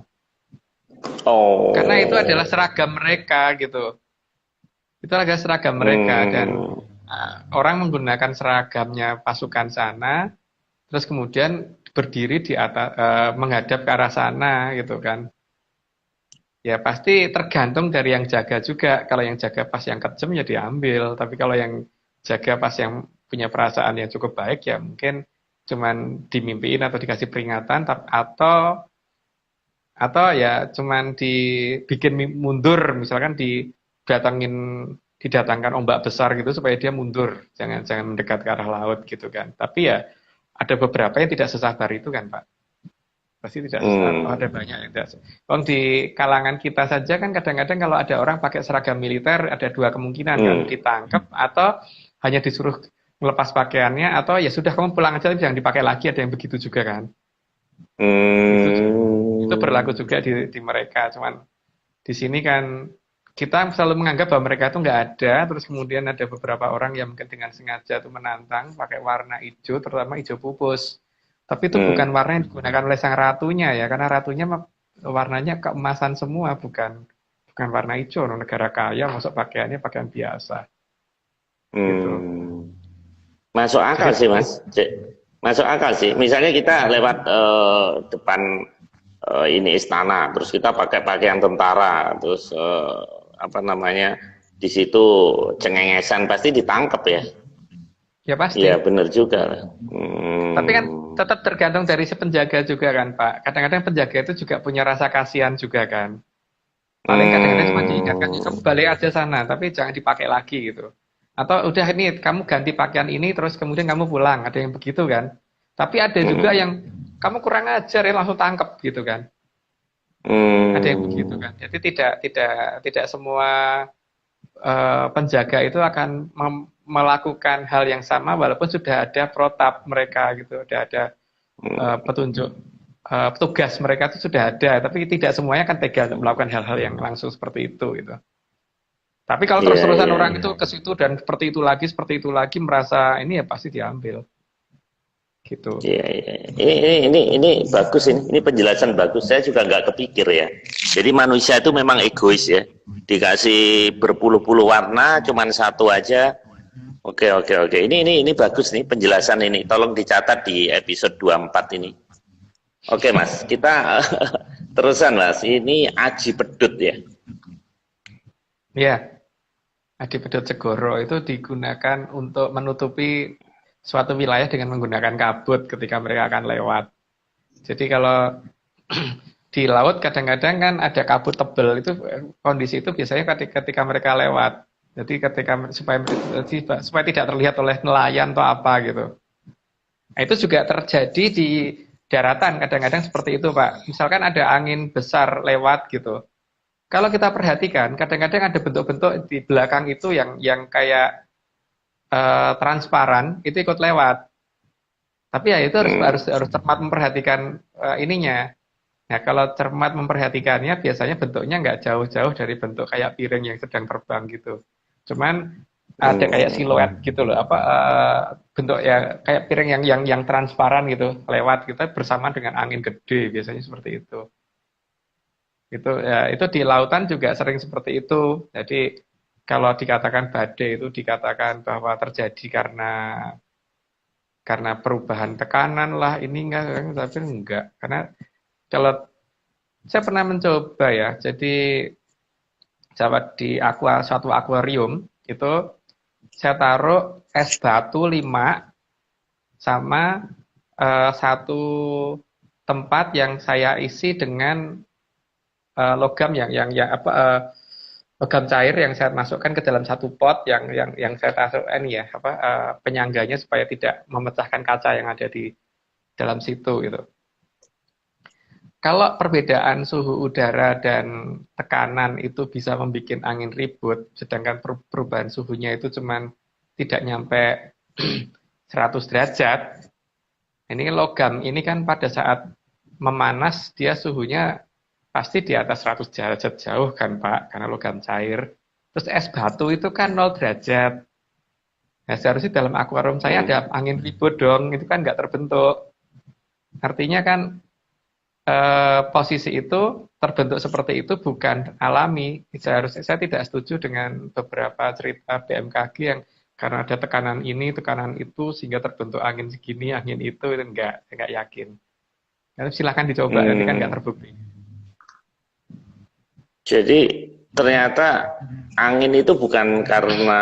Karena itu adalah seragam mereka, gitu. Itu adalah seragam mereka, dan orang menggunakan seragamnya pasukan sana, terus kemudian berdiri di atas, menghadap ke arah sana, gitu kan. Ya pasti tergantung dari yang jaga juga. Kalau yang jaga pas yang kejam ya diambil, tapi kalau yang jaga pas yang punya perasaan yang cukup baik ya mungkin cuman dimimpiin atau dikasih peringatan, atau ya cuman dibikin mundur, misalkan didatangkan ombak besar gitu supaya dia mundur, jangan mendekat ke arah laut gitu kan. Tapi ya ada beberapa yang tidak sesabar itu kan Pak, pasti tidak sesabar. Ada banyak yang tidak. Di kalangan kita saja kan kadang-kadang kalau ada orang pakai seragam militer ada dua kemungkinan kan, ditangkap atau hanya disuruh melepas pakaiannya, atau ya sudah kamu pulang aja tapi jangan dipakai lagi, ada yang begitu juga kan. Itu berlaku juga di mereka, cuman di sini kan kita selalu menganggap bahwa mereka itu nggak ada, terus kemudian ada beberapa orang yang mungkin dengan sengaja itu menantang pakai warna hijau, terutama hijau pupus. Tapi itu bukan warna yang digunakan oleh sang ratunya ya, karena ratunya warnanya keemasan semua, bukan warna hijau. Negara kaya masuk pakaiannya pakaian biasa. Gitu. Masuk akal sih Mas. Masuk akal sih. Misalnya kita lewat depan ini istana, terus kita pakai pakaian tentara, terus di situ cengengesan, pasti ditangkap ya. Ya pasti. Iya benar juga. Tapi kan tetap tergantung dari si penjaga juga kan Pak. Kadang-kadang penjaga itu juga punya rasa kasihan juga kan. Paling kadang-kadang cuma diingatkan, kamu balik aja sana, tapi jangan dipakai lagi gitu. Atau udah ini kamu ganti pakaian ini, terus kemudian kamu pulang, ada yang begitu kan. Tapi ada juga yang kamu kurang ajar ya langsung tangkap gitu kan. Ada yang begitu kan. Jadi tidak semua penjaga itu akan melakukan hal yang sama walaupun sudah ada protap mereka gitu, sudah ada petunjuk, tugas mereka itu sudah ada, tapi tidak semuanya kan tega untuk melakukan hal-hal yang langsung seperti itu gitu. Tapi kalau terus-terusan orang itu ke situ dan seperti itu lagi merasa ini ya pasti diambil. Gitu. Iya. Ini bagus ini penjelasan bagus. Saya juga nggak kepikir ya. Jadi manusia itu memang egois ya. Dikasih berpuluh-puluh warna, cuman satu aja. Oke. Ini bagus nih penjelasan ini. Tolong dicatat di episode 24 ini. Oke Mas, kita terusan Mas. Ini Aji Pedut ya. Iya. Aji Pedut Segoro itu digunakan untuk menutupi suatu wilayah dengan menggunakan kabut ketika mereka akan lewat. Jadi kalau di laut kadang-kadang kan ada kabut tebal, itu kondisi itu biasanya ketika mereka lewat. Jadi ketika supaya tidak terlihat oleh nelayan atau apa gitu. Nah, itu juga terjadi di daratan kadang-kadang seperti itu Pak. Misalkan ada angin besar lewat gitu. Kalau kita perhatikan kadang-kadang ada bentuk-bentuk di belakang itu yang kayak transparan itu ikut lewat. Tapi ya itu harus cermat memperhatikan ininya. Nah kalau cermat memperhatikannya biasanya bentuknya nggak jauh-jauh dari bentuk kayak piring yang sedang terbang gitu. Cuman ada kayak siluet gitu loh, bentuk ya kayak piring yang transparan gitu lewat kita bersamaan dengan angin gede biasanya seperti itu. Itu di lautan juga sering seperti itu. Jadi kalau dikatakan badai itu dikatakan bahwa terjadi karena perubahan tekanan lah ini enggak, tapi enggak. Karena kalau saya pernah mencoba ya, jadi di suatu akuarium itu saya taruh es batu 5 sama satu tempat yang saya isi dengan logam logam cair yang saya masukkan ke dalam satu pot yang saya taruh penyangganya supaya tidak memecahkan kaca yang ada di dalam situ gitu. Kalau perbedaan suhu udara dan tekanan itu bisa membuat angin ribut, sedangkan perubahan suhunya itu cuman tidak nyampe 100 derajat. Ini logam ini kan pada saat memanas dia suhunya pasti di atas 100 derajat jauh kan Pak, karena logam cair. Terus es batu itu kan 0 derajat. Nah seharusnya dalam akuarium saya ada angin ribut dong, itu kan nggak terbentuk. Artinya kan posisi itu terbentuk seperti itu bukan alami. Seharusnya saya tidak setuju dengan beberapa cerita BMKG yang karena ada tekanan ini, tekanan itu sehingga terbentuk angin segini, angin itu enggak yakin. Jadi silahkan dicoba, nanti kan nggak terbukti. Jadi ternyata angin itu bukan karena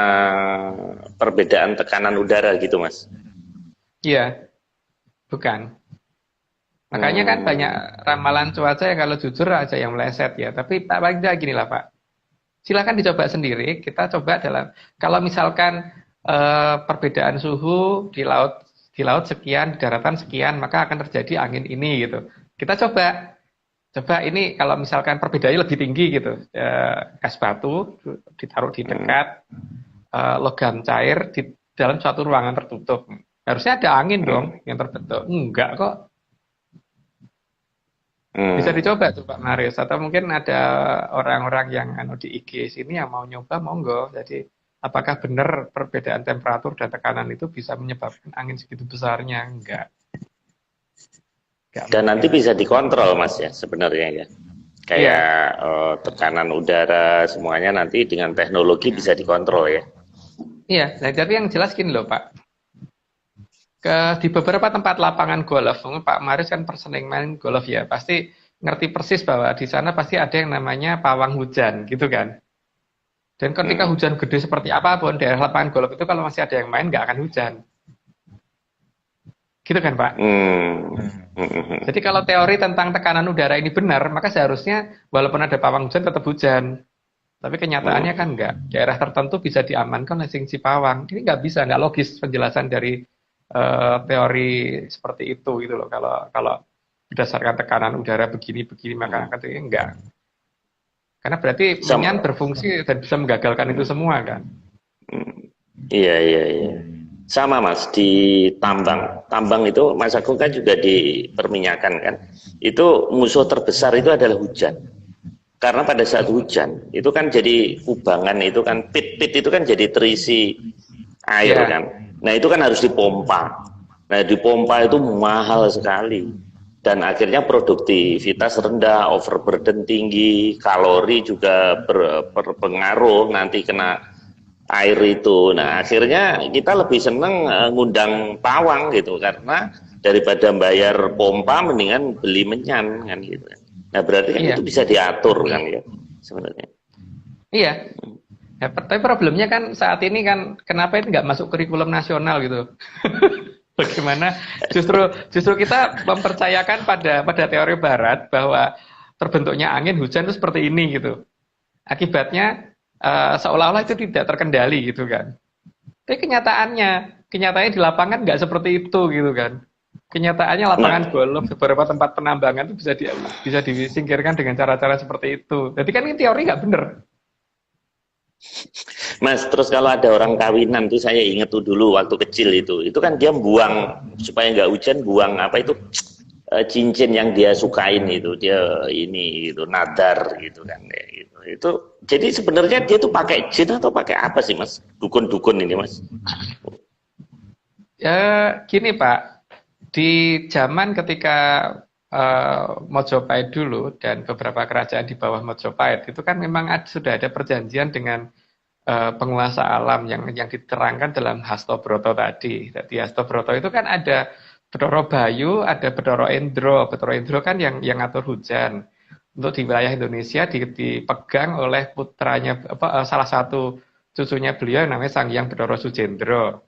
perbedaan tekanan udara gitu, Mas? Iya, bukan. Makanya kan banyak ramalan cuaca yang kalau jujur aja yang meleset ya. Tapi paling tidak gini lah Pak. Silakan dicoba sendiri. Kita coba kalau misalkan perbedaan suhu di laut sekian, di daratan sekian, maka akan terjadi angin ini gitu. Kita coba ini kalau misalkan perbedaannya lebih tinggi gitu, es batu ditaruh di dekat logam cair di dalam suatu ruangan tertutup. Harusnya ada angin dong yang terbentuk. Enggak kok. Bisa dicoba tuh Pak Marius, atau mungkin ada orang-orang yang di IG sini yang mau nyoba, monggo. Jadi apakah benar perbedaan temperatur dan tekanan itu bisa menyebabkan angin segitu besarnya? Enggak. Dan nanti bisa dikontrol Mas ya sebenarnya ya. Kayak tekanan udara semuanya nanti dengan teknologi bisa dikontrol ya. Iya, nah, tapi yang jelas gini loh Pak. Di beberapa tempat lapangan golf, Pak Marius kan sering main golf ya, pasti ngerti persis bahwa di sana pasti ada yang namanya pawang hujan, gitu kan. Dan ketika hujan gede seperti apapun, daerah lapangan golf itu kalau masih ada yang main, nggak akan hujan. Gitu kan Pak? Jadi kalau teori tentang tekanan udara ini benar, maka seharusnya walaupun ada pawang hujan, tetap hujan. Tapi kenyataannya kan nggak. Daerah tertentu bisa diamankan oleh si pawang. Ini nggak bisa, nggak logis penjelasan dari teori seperti itu gitu loh. Kalau berdasarkan tekanan udara begini maka enggak. Karena berarti minyan berfungsi dan bisa menggagalkan itu semua kan. Iya. Sama Mas, di tambang itu Mas Agung kan juga di perminyakan kan. Itu musuh terbesar itu adalah hujan. Karena pada saat hujan itu kan jadi kubangan, itu kan pit itu kan jadi terisi air kan. Nah itu kan harus dipompa. Nah dipompa itu mahal sekali dan akhirnya produktivitas rendah, overburden tinggi, kalori juga berpengaruh nanti kena air itu. Nah akhirnya kita lebih seneng ngundang pawang gitu, karena daripada bayar pompa mendingan beli menyan kan gitu. Nah berarti kan itu bisa diatur kan ya sebenarnya. Iya. Ya, tapi problemnya kan saat ini kan kenapa itu nggak masuk kurikulum nasional gitu? Bagaimana justru kita mempercayakan pada teori Barat bahwa terbentuknya angin hujan itu seperti ini gitu. Akibatnya seolah-olah itu tidak terkendali gitu kan. Tapi kenyataannya di lapangan nggak seperti itu gitu kan. Kenyataannya lapangan golf, beberapa tempat penambangan itu bisa disingkirkan dengan cara-cara seperti itu. Jadi kan ini teori nggak bener. Mas, terus kalau ada orang kawinan tuh saya inget tuh dulu waktu kecil itu kan dia buang supaya nggak hujan, buang apa itu cincin yang dia sukain itu, dia ini itu nadar gitu kan gitu. Itu jadi sebenarnya dia tuh pakai jin atau pakai apa sih Mas? Dukun-dukun ini Mas? Ya gini Pak. Di zaman ketika Mojopahit dulu dan beberapa kerajaan di bawah Mojopahit itu kan memang sudah ada perjanjian dengan penguasa alam yang diterangkan dalam Hastobroto tadi. Jadi Hastobroto itu kan ada Betoro Bayu, ada Betoro Endro. Betoro Endro kan yang ngatur hujan. Untuk di wilayah Indonesia dipegang oleh putranya salah satu cucunya beliau namanya Sanghyang Betoro Sujendro.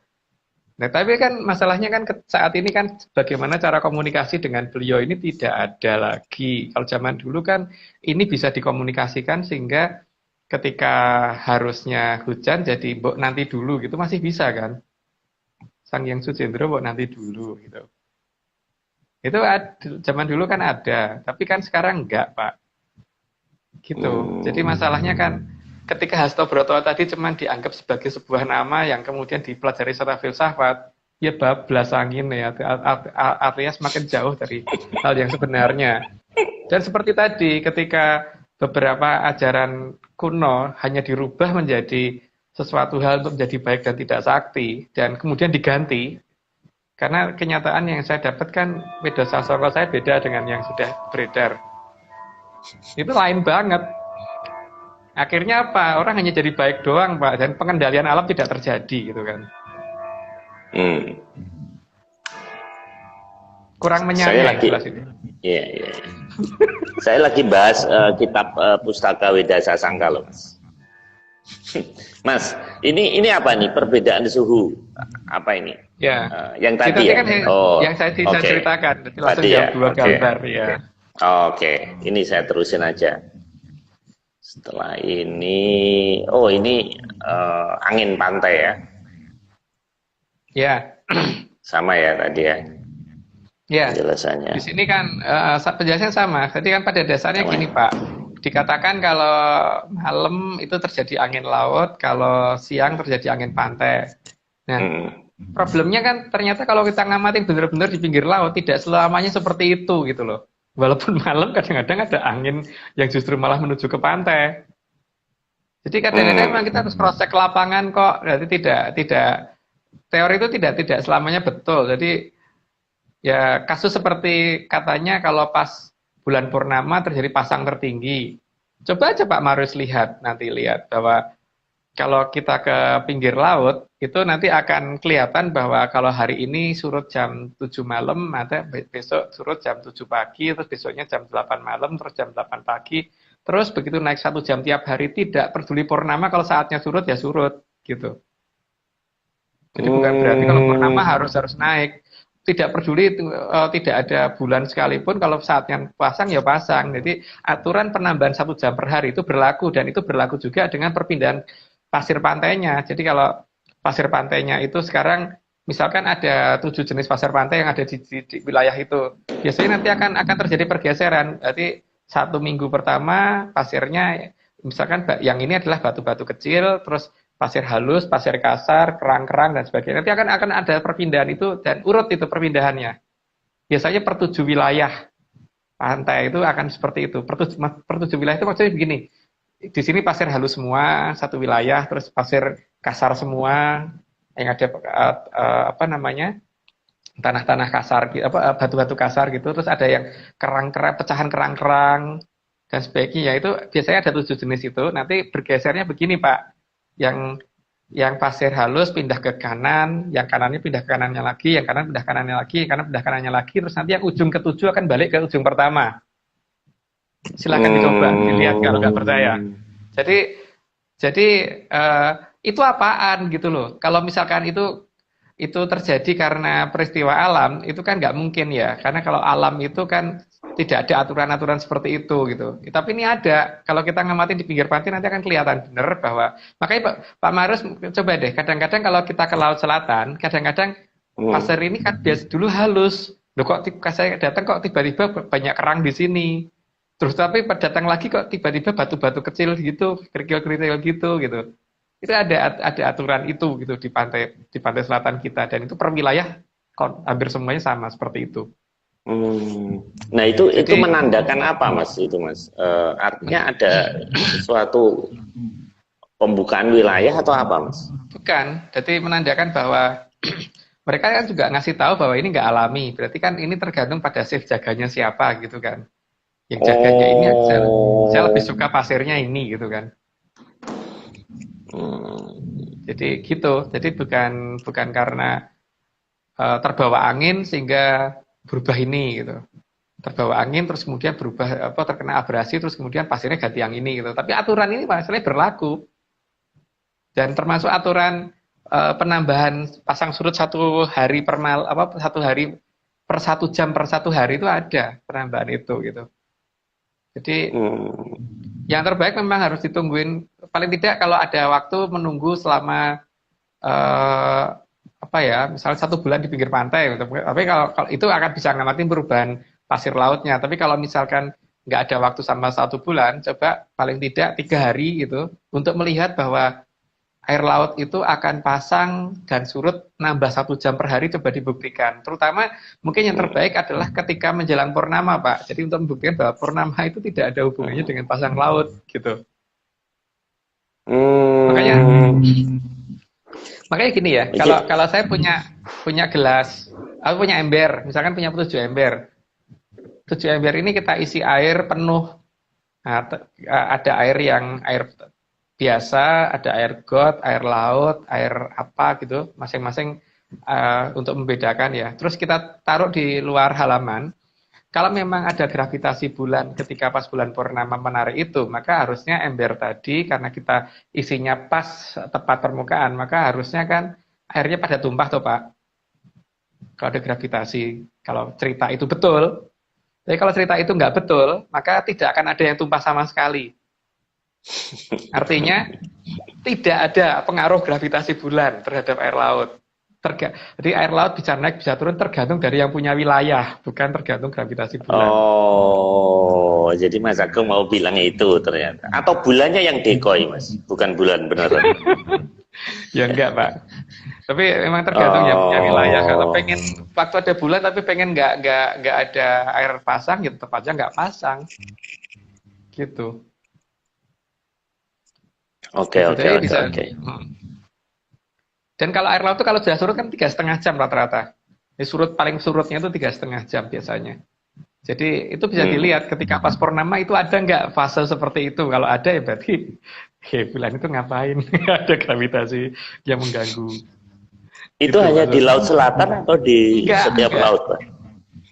Nah, tapi kan masalahnya kan saat ini kan bagaimana cara komunikasi dengan beliau ini tidak ada lagi. Kalau zaman dulu kan ini bisa dikomunikasikan sehingga ketika harusnya hujan jadi mbok nanti dulu gitu masih bisa kan. Sanghyang Sujendro mbok nanti dulu gitu. Itu zaman dulu kan ada, tapi kan sekarang enggak, Pak. Gitu. Jadi masalahnya kan ketika Hastobroto tadi cuma dianggap sebagai sebuah nama yang kemudian dipelajari secara filsafat, ya bablas angin ya, artinya semakin jauh dari hal yang sebenarnya. Dan seperti tadi, ketika beberapa ajaran kuno hanya dirubah menjadi sesuatu hal untuk menjadi baik dan tidak sakti, dan kemudian diganti, karena kenyataan yang saya dapatkan, Weda Sasongko saya beda dengan yang sudah beredar. Itu lain banget. Akhirnya apa? Orang hanya jadi baik doang, Pak, dan pengendalian alam tidak terjadi gitu kan. Kurang menyayang jelas ini. Iya. Saya lagi bahas kitab pustaka Weda Sasangka loh, Mas. Mas, ini apa nih perbedaan suhu? Apa ini? Ya. Yang tadi ya. Kan yang saya ceritakan, jadi langsung jawab dua gambar ya. Oke, ini saya terusin aja. Setelah ini, ini angin pantai ya? Ya. Sama ya tadi ya? Ya. Penjelasannya. Di sini kan penjelasannya sama. Jadi kan pada dasarnya sama. Gini Pak, dikatakan kalau malam itu terjadi angin laut, kalau siang terjadi angin pantai. Nah, problemnya kan ternyata kalau kita ngamatin benar-benar di pinggir laut tidak selamanya seperti itu gitu loh. Walaupun malam kadang-kadang ada angin yang justru malah menuju ke pantai. Jadi kadang-kadang memang kita harus cross check lapangan kok. Berarti tidak teori itu tidak selamanya betul. Jadi ya kasus seperti katanya kalau pas bulan purnama terjadi pasang tertinggi. Coba aja Pak Marius lihat bahwa kalau kita ke pinggir laut, itu nanti akan kelihatan bahwa kalau hari ini surut jam 7 malam, ada besok surut jam 7 pagi, terus besoknya jam 8 malam, terus jam 8 pagi, terus begitu naik 1 jam tiap hari, tidak peduli purnama, kalau saatnya surut, ya surut, gitu. Jadi bukan berarti kalau purnama harus naik. Tidak peduli, tidak ada bulan sekalipun, kalau saatnya pasang, ya pasang. Jadi aturan penambahan 1 jam per hari itu berlaku, dan itu berlaku juga dengan perpindahan pasir pantainya. Jadi kalau pasir pantainya itu sekarang misalkan ada 7 jenis pasir pantai yang ada di wilayah itu, biasanya nanti akan terjadi pergeseran. Berarti 1 minggu pertama pasirnya misalkan yang ini adalah batu-batu kecil, terus pasir halus, pasir kasar, kerang-kerang dan sebagainya. Nanti akan ada perpindahan itu dan urut itu perpindahannya. Biasanya per 7 wilayah pantai itu akan seperti itu. Per 7 wilayah itu maksudnya begini. Di sini pasir halus semua satu wilayah, terus pasir kasar semua yang ada apa namanya? Tanah-tanah kasar, batu-batu kasar gitu, terus ada yang kerang-kerang, pecahan kerang-kerang dan sebagainya. Itu biasanya ada 7 jenis itu. Nanti bergesernya begini Pak, yang pasir halus pindah ke kanan, yang kanannya pindah ke kanannya lagi, yang kanan pindah kanannya lagi, yang kanan pindah kanannya lagi, terus nanti yang ujung ke-7 akan balik ke ujung pertama. Silakan dicoba, dilihat kalau nggak percaya. Jadi itu apaan gitu loh. Kalau misalkan itu terjadi karena peristiwa alam, itu kan nggak mungkin ya. Karena kalau alam itu kan tidak ada aturan-aturan seperti itu gitu. Tapi ini ada. Kalau kita ngamatin di pinggir pantai nanti akan kelihatan benar bahwa, makanya Pak Marus coba deh, kadang-kadang kalau kita ke Laut Selatan, kadang-kadang pasir ini kan biasa dulu halus. Loh kok saya datang kok tiba-tiba banyak kerang di sini. Terus tapi datang lagi kok tiba-tiba batu-batu kecil gitu, kerikil-kerikil gitu. Itu ada aturan itu gitu di pantai selatan kita, dan itu per wilayah hampir semuanya sama seperti itu. Nah itu menandakan apa Mas itu Mas? Artinya ada suatu pembukaan wilayah atau apa Mas? Bukan, jadi menandakan bahwa mereka kan juga ngasih tahu bahwa ini nggak alami, berarti kan ini tergantung pada safe jaganya siapa gitu kan. Yang jaganya ini saya lebih suka pasirnya ini gitu kan. Jadi gitu, jadi bukan karena terbawa angin sehingga berubah ini gitu. Terbawa angin terus kemudian berubah terkena abrasi terus kemudian pasirnya ganti yang ini gitu. Tapi aturan ini masalahnya berlaku. Dan termasuk aturan penambahan pasang surut 1 hari per 1 hari per 1 jam per 1 hari itu ada penambahan itu gitu. Jadi yang terbaik memang harus ditungguin, paling tidak kalau ada waktu menunggu selama misalnya 1 bulan di pinggir pantai. Tapi kalau itu akan bisa ngamatin perubahan pasir lautnya. Tapi kalau misalkan nggak ada waktu sama 1 bulan, coba paling tidak 3 hari gitu untuk melihat bahwa air laut itu akan pasang dan surut nambah 1 jam per hari, coba dibuktikan. Terutama mungkin yang terbaik adalah ketika menjelang purnama, Pak. Jadi untuk membuktikan bahwa purnama itu tidak ada hubungannya dengan pasang laut, gitu. Makanya gini ya, kalau saya punya gelas, aku punya ember, misalkan punya 7 ember. 7 ember ini kita isi air penuh. Nah, ada air biasa, ada air got, air laut, air apa gitu, masing-masing untuk membedakan ya. Terus kita taruh di luar halaman. Kalau memang ada gravitasi bulan ketika pas bulan purnama menarik itu, maka harusnya ember tadi, karena kita isinya pas tepat permukaan, maka harusnya kan airnya pada tumpah toh Pak. Kalau ada gravitasi, kalau cerita itu betul. Tapi kalau cerita itu nggak betul, maka tidak akan ada yang tumpah sama sekali. Artinya tidak ada pengaruh gravitasi bulan terhadap air laut. Jadi air laut bisa naik bisa turun tergantung dari yang punya wilayah, bukan tergantung gravitasi bulan. Oh, jadi Mas Agung mau bilang itu ternyata. Atau bulannya yang decoy Mas, bukan bulan beneran. Ya enggak Pak. Tapi memang tergantung yang punya wilayah. Kalau pengen waktu ada bulan tapi pengen nggak ada air pasang, ya tetap aja nggak pasang. Gitu. Oke. Dan kalau air laut itu kalau sudah surut kan 3,5 jam rata-rata. Paling surutnya itu 3,5 jam biasanya. Jadi itu bisa dilihat ketika pas purnama itu ada nggak fase seperti itu. Kalau ada ya berarti bulan itu ngapain? Ada gravitasi yang mengganggu. Itu hanya di Laut Selatan atau di setiap laut Pak?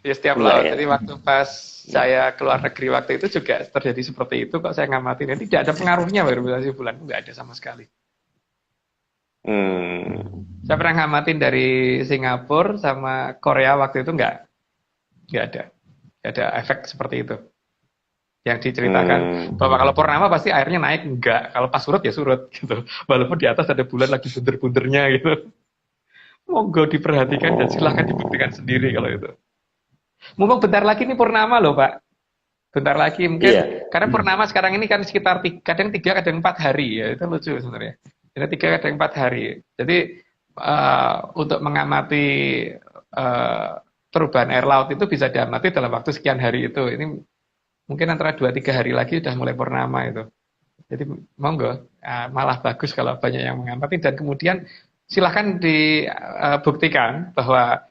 Di setiap laut. Jadi waktu pas saya keluar negeri waktu itu juga terjadi seperti itu, kok saya ngamatin. Jadi tidak ada pengaruhnya gravitasi bulan, nggak ada sama sekali. Saya pernah ngamatin dari Singapura sama Korea waktu itu nggak ada efek seperti itu. Yang diceritakan bahwa kalau purnama pasti airnya naik, enggak. Kalau pas surut ya surut gitu. Walaupun di atas ada bulan lagi bunder-bundernya gitu. Monggo diperhatikan dan silahkan dibuktikan sendiri kalau itu. Mumpung bentar lagi ini purnama loh Pak. bentar lagi mungkin karena purnama sekarang ini kan sekitar kadang 3 kadang 4 hari ya, itu lucu sebenarnya. Jadi 3 kadang 4 hari. Jadi untuk mengamati perubahan air laut itu bisa diamati dalam waktu sekian hari itu. Ini mungkin antara 2-3 hari lagi sudah mulai purnama itu. Jadi monggo, malah bagus kalau banyak yang mengamati dan kemudian silahkan dibuktikan bahwa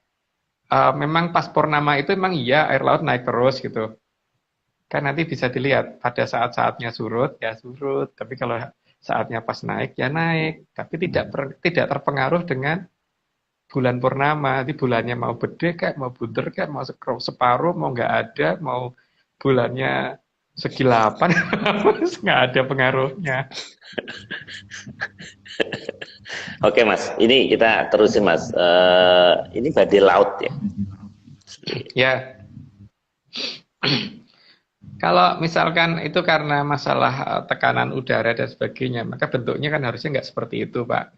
memang pas purnama itu memang iya air laut naik terus gitu. Kan nanti bisa dilihat pada saat-saatnya surut ya surut, tapi kalau saatnya pas naik ya naik, tapi tidak terpengaruh dengan bulan purnama. Nanti bulannya mau gede kayak mau bunder kayak mau separuh mau nggak ada, mau bulannya segi 8 nggak ada pengaruhnya. Oke Mas, ini kita terusin Mas. Ini badai laut ya? Ya. Kalau misalkan itu karena masalah tekanan udara dan sebagainya, maka bentuknya kan harusnya nggak seperti itu, Pak.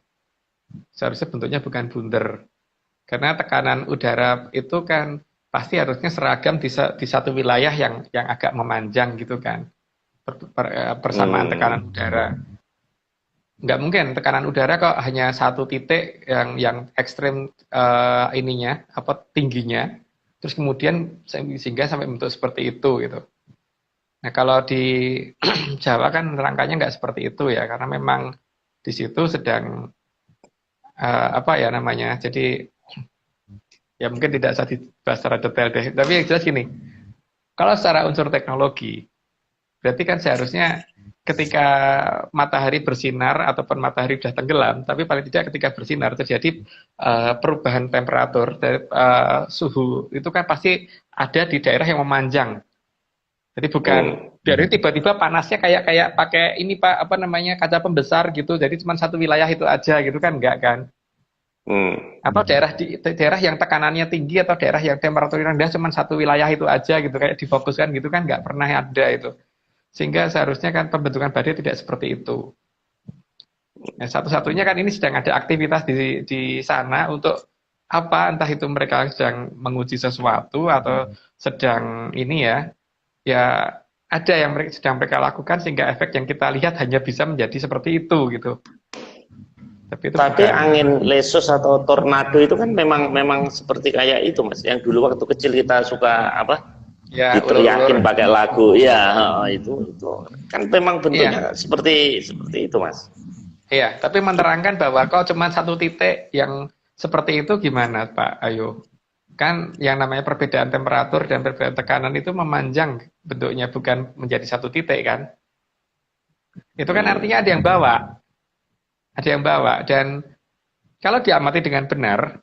Seharusnya bentuknya bukan bunder. Karena tekanan udara itu kan pasti harusnya seragam di satu wilayah yang agak memanjang gitu kan. Persamaan tekanan udara. Nggak mungkin tekanan udara kok hanya satu titik yang ekstrim tingginya, terus kemudian sehingga sampai bentuk seperti itu gitu. Nah kalau di Jawa kan rangkanya nggak seperti itu ya, karena memang di situ sedang jadi ya mungkin tidak usah dibahas secara detail deh, tapi yang jelas gini, kalau secara unsur teknologi, berarti kan seharusnya ketika matahari bersinar ataupun matahari sudah tenggelam, tapi paling tidak ketika bersinar terjadi perubahan temperatur dari suhu, itu kan pasti ada di daerah yang memanjang. Jadi bukan dari tiba-tiba panasnya kayak pakai ini Pak kaca pembesar gitu. Jadi cuma satu wilayah itu aja gitu kan enggak kan? Atau daerah yang tekanannya tinggi atau daerah yang temperaturnya rendah cuma satu wilayah itu aja gitu kayak difokuskan gitu kan enggak pernah ada itu. Sehingga seharusnya kan pembentukan badai tidak seperti itu. Nah, satu-satunya kan ini sedang ada aktivitas di sana untuk apa entah itu mereka sedang menguji sesuatu atau sedang ini ya ada yang sedang mereka lakukan sehingga efek yang kita lihat hanya bisa menjadi seperti itu gitu. Tapi angin lesus atau tornado itu kan memang seperti kayak itu Mas, yang dulu waktu kecil kita suka diteriakin pakai lagu itu kan memang bentuknya seperti itu Mas. Iya, tapi menerangkan bahwa kok cuma satu titik yang seperti itu gimana Pak Ayo? Kan yang namanya perbedaan temperatur dan perbedaan tekanan itu memanjang bentuknya, bukan menjadi satu titik kan. Itu kan artinya ada yang bawa. Ada yang bawa. Dan kalau diamati dengan benar,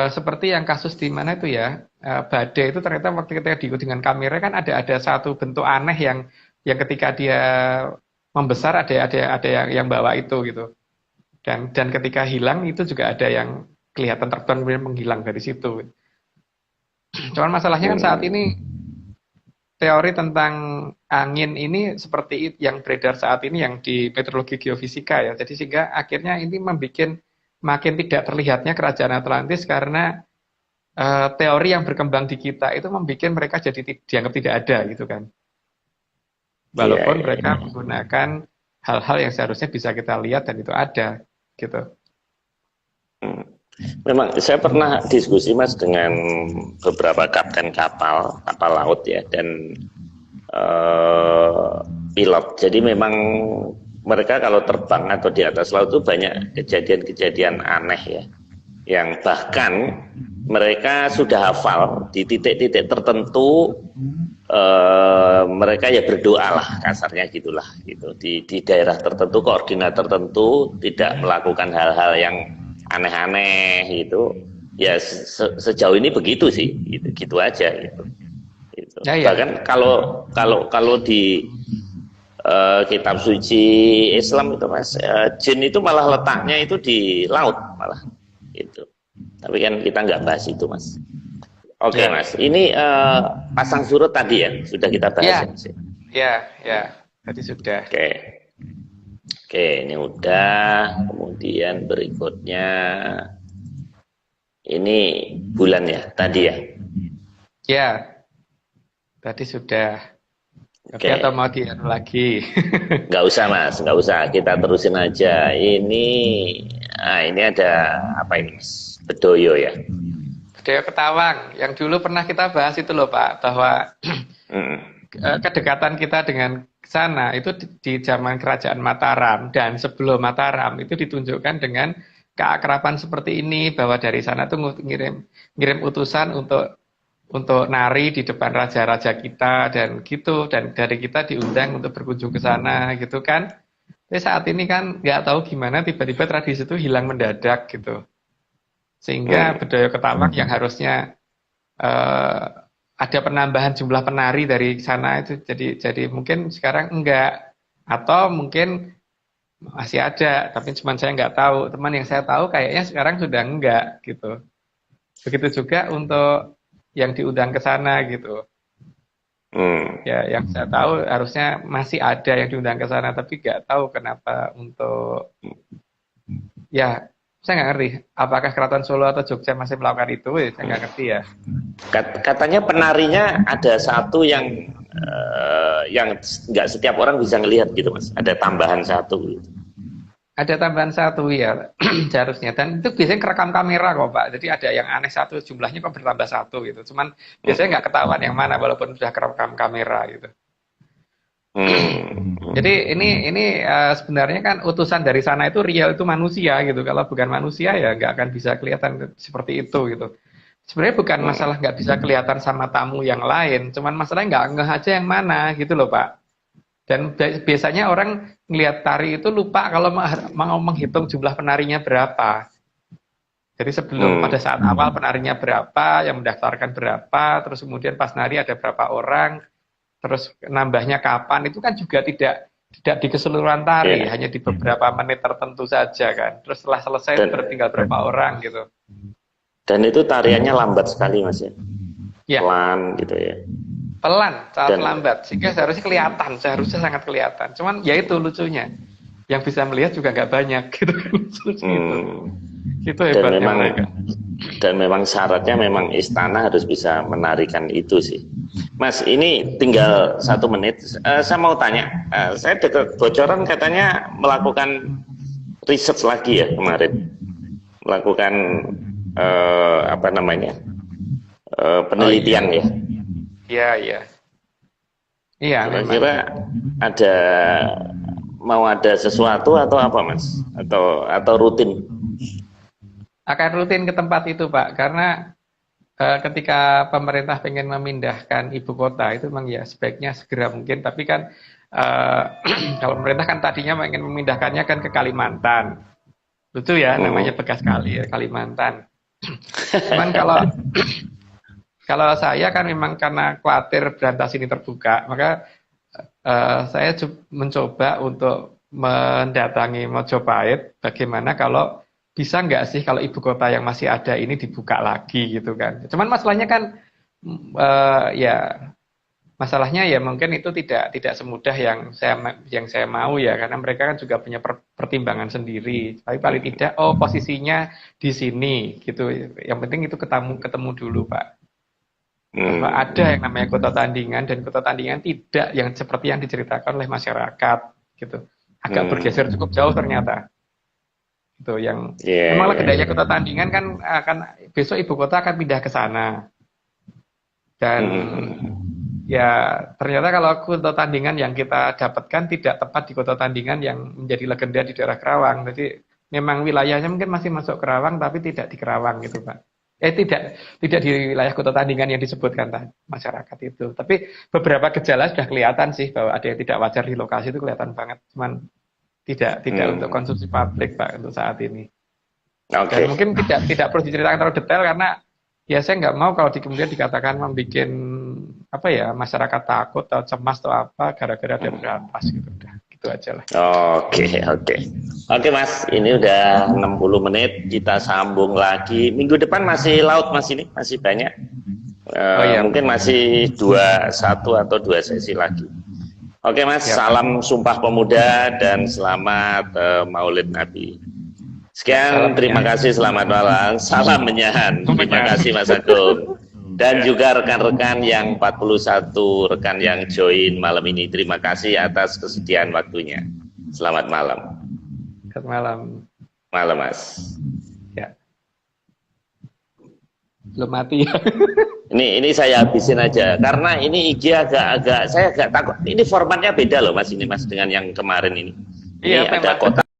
seperti yang kasus di mana itu badai itu ternyata waktu kita diikuti dengan kamera kan ada satu bentuk aneh yang ketika dia membesar ada yang bawa itu gitu. Dan ketika hilang itu juga ada yang kelihatan terbang kemudian menghilang dari situ. Cuman masalahnya kan saat ini teori tentang angin ini seperti yang beredar saat ini yang di meteorologi geofisika ya. Jadi sehingga akhirnya ini membuat makin tidak terlihatnya kerajaan Atlantis karena teori yang berkembang di kita itu membuat mereka jadi dianggap tidak ada gitu kan. Walaupun mereka menggunakan hal-hal yang seharusnya bisa kita lihat dan itu ada gitu. Memang saya pernah diskusi Mas dengan beberapa kapten kapal laut ya dan pilot. Jadi memang mereka kalau terbang atau di atas laut itu banyak kejadian-kejadian aneh ya, yang bahkan mereka sudah hafal di titik-titik tertentu. Mereka ya berdoa lah kasarnya gitulah gitu di daerah tertentu, koordinat tertentu, tidak melakukan hal-hal yang aneh-aneh gitu ya. Sejauh ini begitu sih gitu aja gitu. Bahkan kalau di kitab suci Islam itu Mas, jin itu malah letaknya itu di laut malah gitu, tapi kan kita nggak bahas itu Mas. Oke Mas, ini pasang surut tadi ya sudah kita bahas ya tadi sudah. Oke, ini udah. Kemudian berikutnya ini bulan ya tadi ya. Tadi sudah. Oke. Atau mau dianu lagi? Nggak usah Mas, nggak usah. Kita terusin aja. Ini ada apa ini Mas? Bedoyo ya? Bedoyo Ketawang. Yang dulu pernah kita bahas itu loh Pak, bahwa kedekatan kita dengan sana itu di zaman kerajaan Mataram dan sebelum Mataram itu ditunjukkan dengan keakraban seperti ini, bahwa dari sana tuh ngirim utusan untuk nari di depan raja-raja kita dan gitu, dan dari kita diundang untuk berkunjung ke sana gitu kan. Tapi saat ini kan nggak tahu gimana tiba-tiba tradisi itu hilang mendadak gitu, sehingga Bedoyo Ketawang yang harusnya ada penambahan jumlah penari dari sana itu jadi mungkin sekarang enggak, atau mungkin masih ada tapi cuma saya nggak tahu. Teman yang saya tahu kayaknya sekarang sudah enggak gitu. Begitu juga untuk yang diundang ke sana gitu. Ya, yang saya tahu harusnya masih ada yang diundang ke sana, tapi nggak tahu kenapa untuk, ya saya nggak ngerti. Apakah Keraton Solo atau Jogja masih melakukan itu? Ya, saya nggak ngerti ya. Katanya penarinya ada satu yang nggak setiap orang bisa ngelihat gitu Mas. Ada tambahan satu. Gitu. Ada tambahan satu ya seharusnya, dan itu biasanya kerekam kamera kok Pak. Jadi ada yang aneh satu, jumlahnya kok bertambah satu gitu. Cuman biasanya nggak ketahuan yang mana walaupun sudah kerekam kamera gitu. Jadi ini sebenarnya kan utusan dari sana itu real, itu manusia gitu. Kalau bukan manusia ya nggak akan bisa kelihatan seperti itu gitu. Sebenarnya bukan masalah nggak bisa kelihatan sama tamu yang lain, cuman masalahnya nggak ngeh aja yang mana gitu loh Pak. Dan biasanya orang ngelihat tari itu lupa kalau mau menghitung jumlah penarinya berapa. Jadi sebelum pada saat awal penarinya berapa, yang mendaftarkan berapa, terus kemudian pas nari ada berapa orang, terus nambahnya kapan, itu kan juga tidak di keseluruhan tari, hanya di beberapa menit tertentu saja kan. Terus setelah selesai tinggal berapa orang gitu. Dan itu tariannya lambat sekali Mas ya? Pelan gitu ya? Pelan, sangat lambat, sehingga seharusnya sangat kelihatan. Cuman ya itu lucunya, yang bisa melihat juga nggak banyak gitu kan. Itu hebatnya mereka. Dan memang syaratnya memang istana harus bisa menarikan itu sih. Mas, ini tinggal 1 menit. Saya mau tanya, saya dengar bocoran katanya melakukan riset lagi ya kemarin, melakukan penelitian ya. Iya. Kira-kira mau ada sesuatu atau apa Mas? Atau rutin? Akan rutin ke tempat itu Pak, karena ketika pemerintah pengen memindahkan ibu kota itu memang ya sebaiknya segera mungkin. Tapi kan kalau pemerintah kan tadinya pengen memindahkannya kan ke Kalimantan. Lucu ya, namanya bekas kali ya, Kalimantan. Cuman kalau saya kan memang karena khawatir berantas ini terbuka, maka saya mencoba untuk mendatangi Mojopahit, bagaimana kalau bisa nggak sih kalau ibu kota yang masih ada ini dibuka lagi gitu kan. Cuman masalahnya kan masalahnya ya mungkin itu tidak semudah yang saya mau ya, karena mereka kan juga punya pertimbangan sendiri. Tapi paling tidak posisinya di sini gitu. Yang penting itu ketemu dulu Pak. Bahwa ada yang namanya kota tandingan, dan kota tandingan tidak yang seperti yang diceritakan oleh masyarakat gitu. Agak bergeser cukup jauh ternyata. Itu yang memang legendanya kota tandingan kan akan besok ibu kota akan pindah ke sana. Dan ya ternyata kalau kota tandingan yang kita dapatkan tidak tepat di kota tandingan yang menjadi legenda di daerah Kerawang. Jadi memang wilayahnya mungkin masih masuk Kerawang tapi tidak di Kerawang gitu Pak. Tidak di wilayah kota tandingan yang disebutkan masyarakat itu. Tapi beberapa gejala sudah kelihatan sih bahwa ada yang tidak wajar di lokasi itu kelihatan banget. Cuman tidak untuk konsumsi publik Pak untuk saat ini. Dan mungkin tidak perlu diceritakan terlalu detail karena ya saya nggak mau kalau kemudian dikatakan membuat masyarakat takut atau cemas atau apa gara-gara ada berantas gitu. Itu aja lah. Oke Mas, ini udah 60 menit, kita sambung lagi. Minggu depan masih laut Mas, ini masih banyak. Mungkin masih 1 atau 2 sesi lagi. Oke Mas, salam Sumpah Pemuda dan selamat Maulid Nabi. Sekian, terima kasih, selamat malam. Salam menyahan. Terima kasih Mas Agung. Dan juga rekan-rekan yang 41 rekan yang join malam ini. Terima kasih atas kesediaan waktunya. Selamat malam. Selamat malam. Malam, Mas. Ya. Belum mati ya. Ini saya habisin aja karena ini IG saya agak takut. Ini formatnya beda loh Mas, ini Mas dengan yang kemarin ini. Ini iya, ada kotak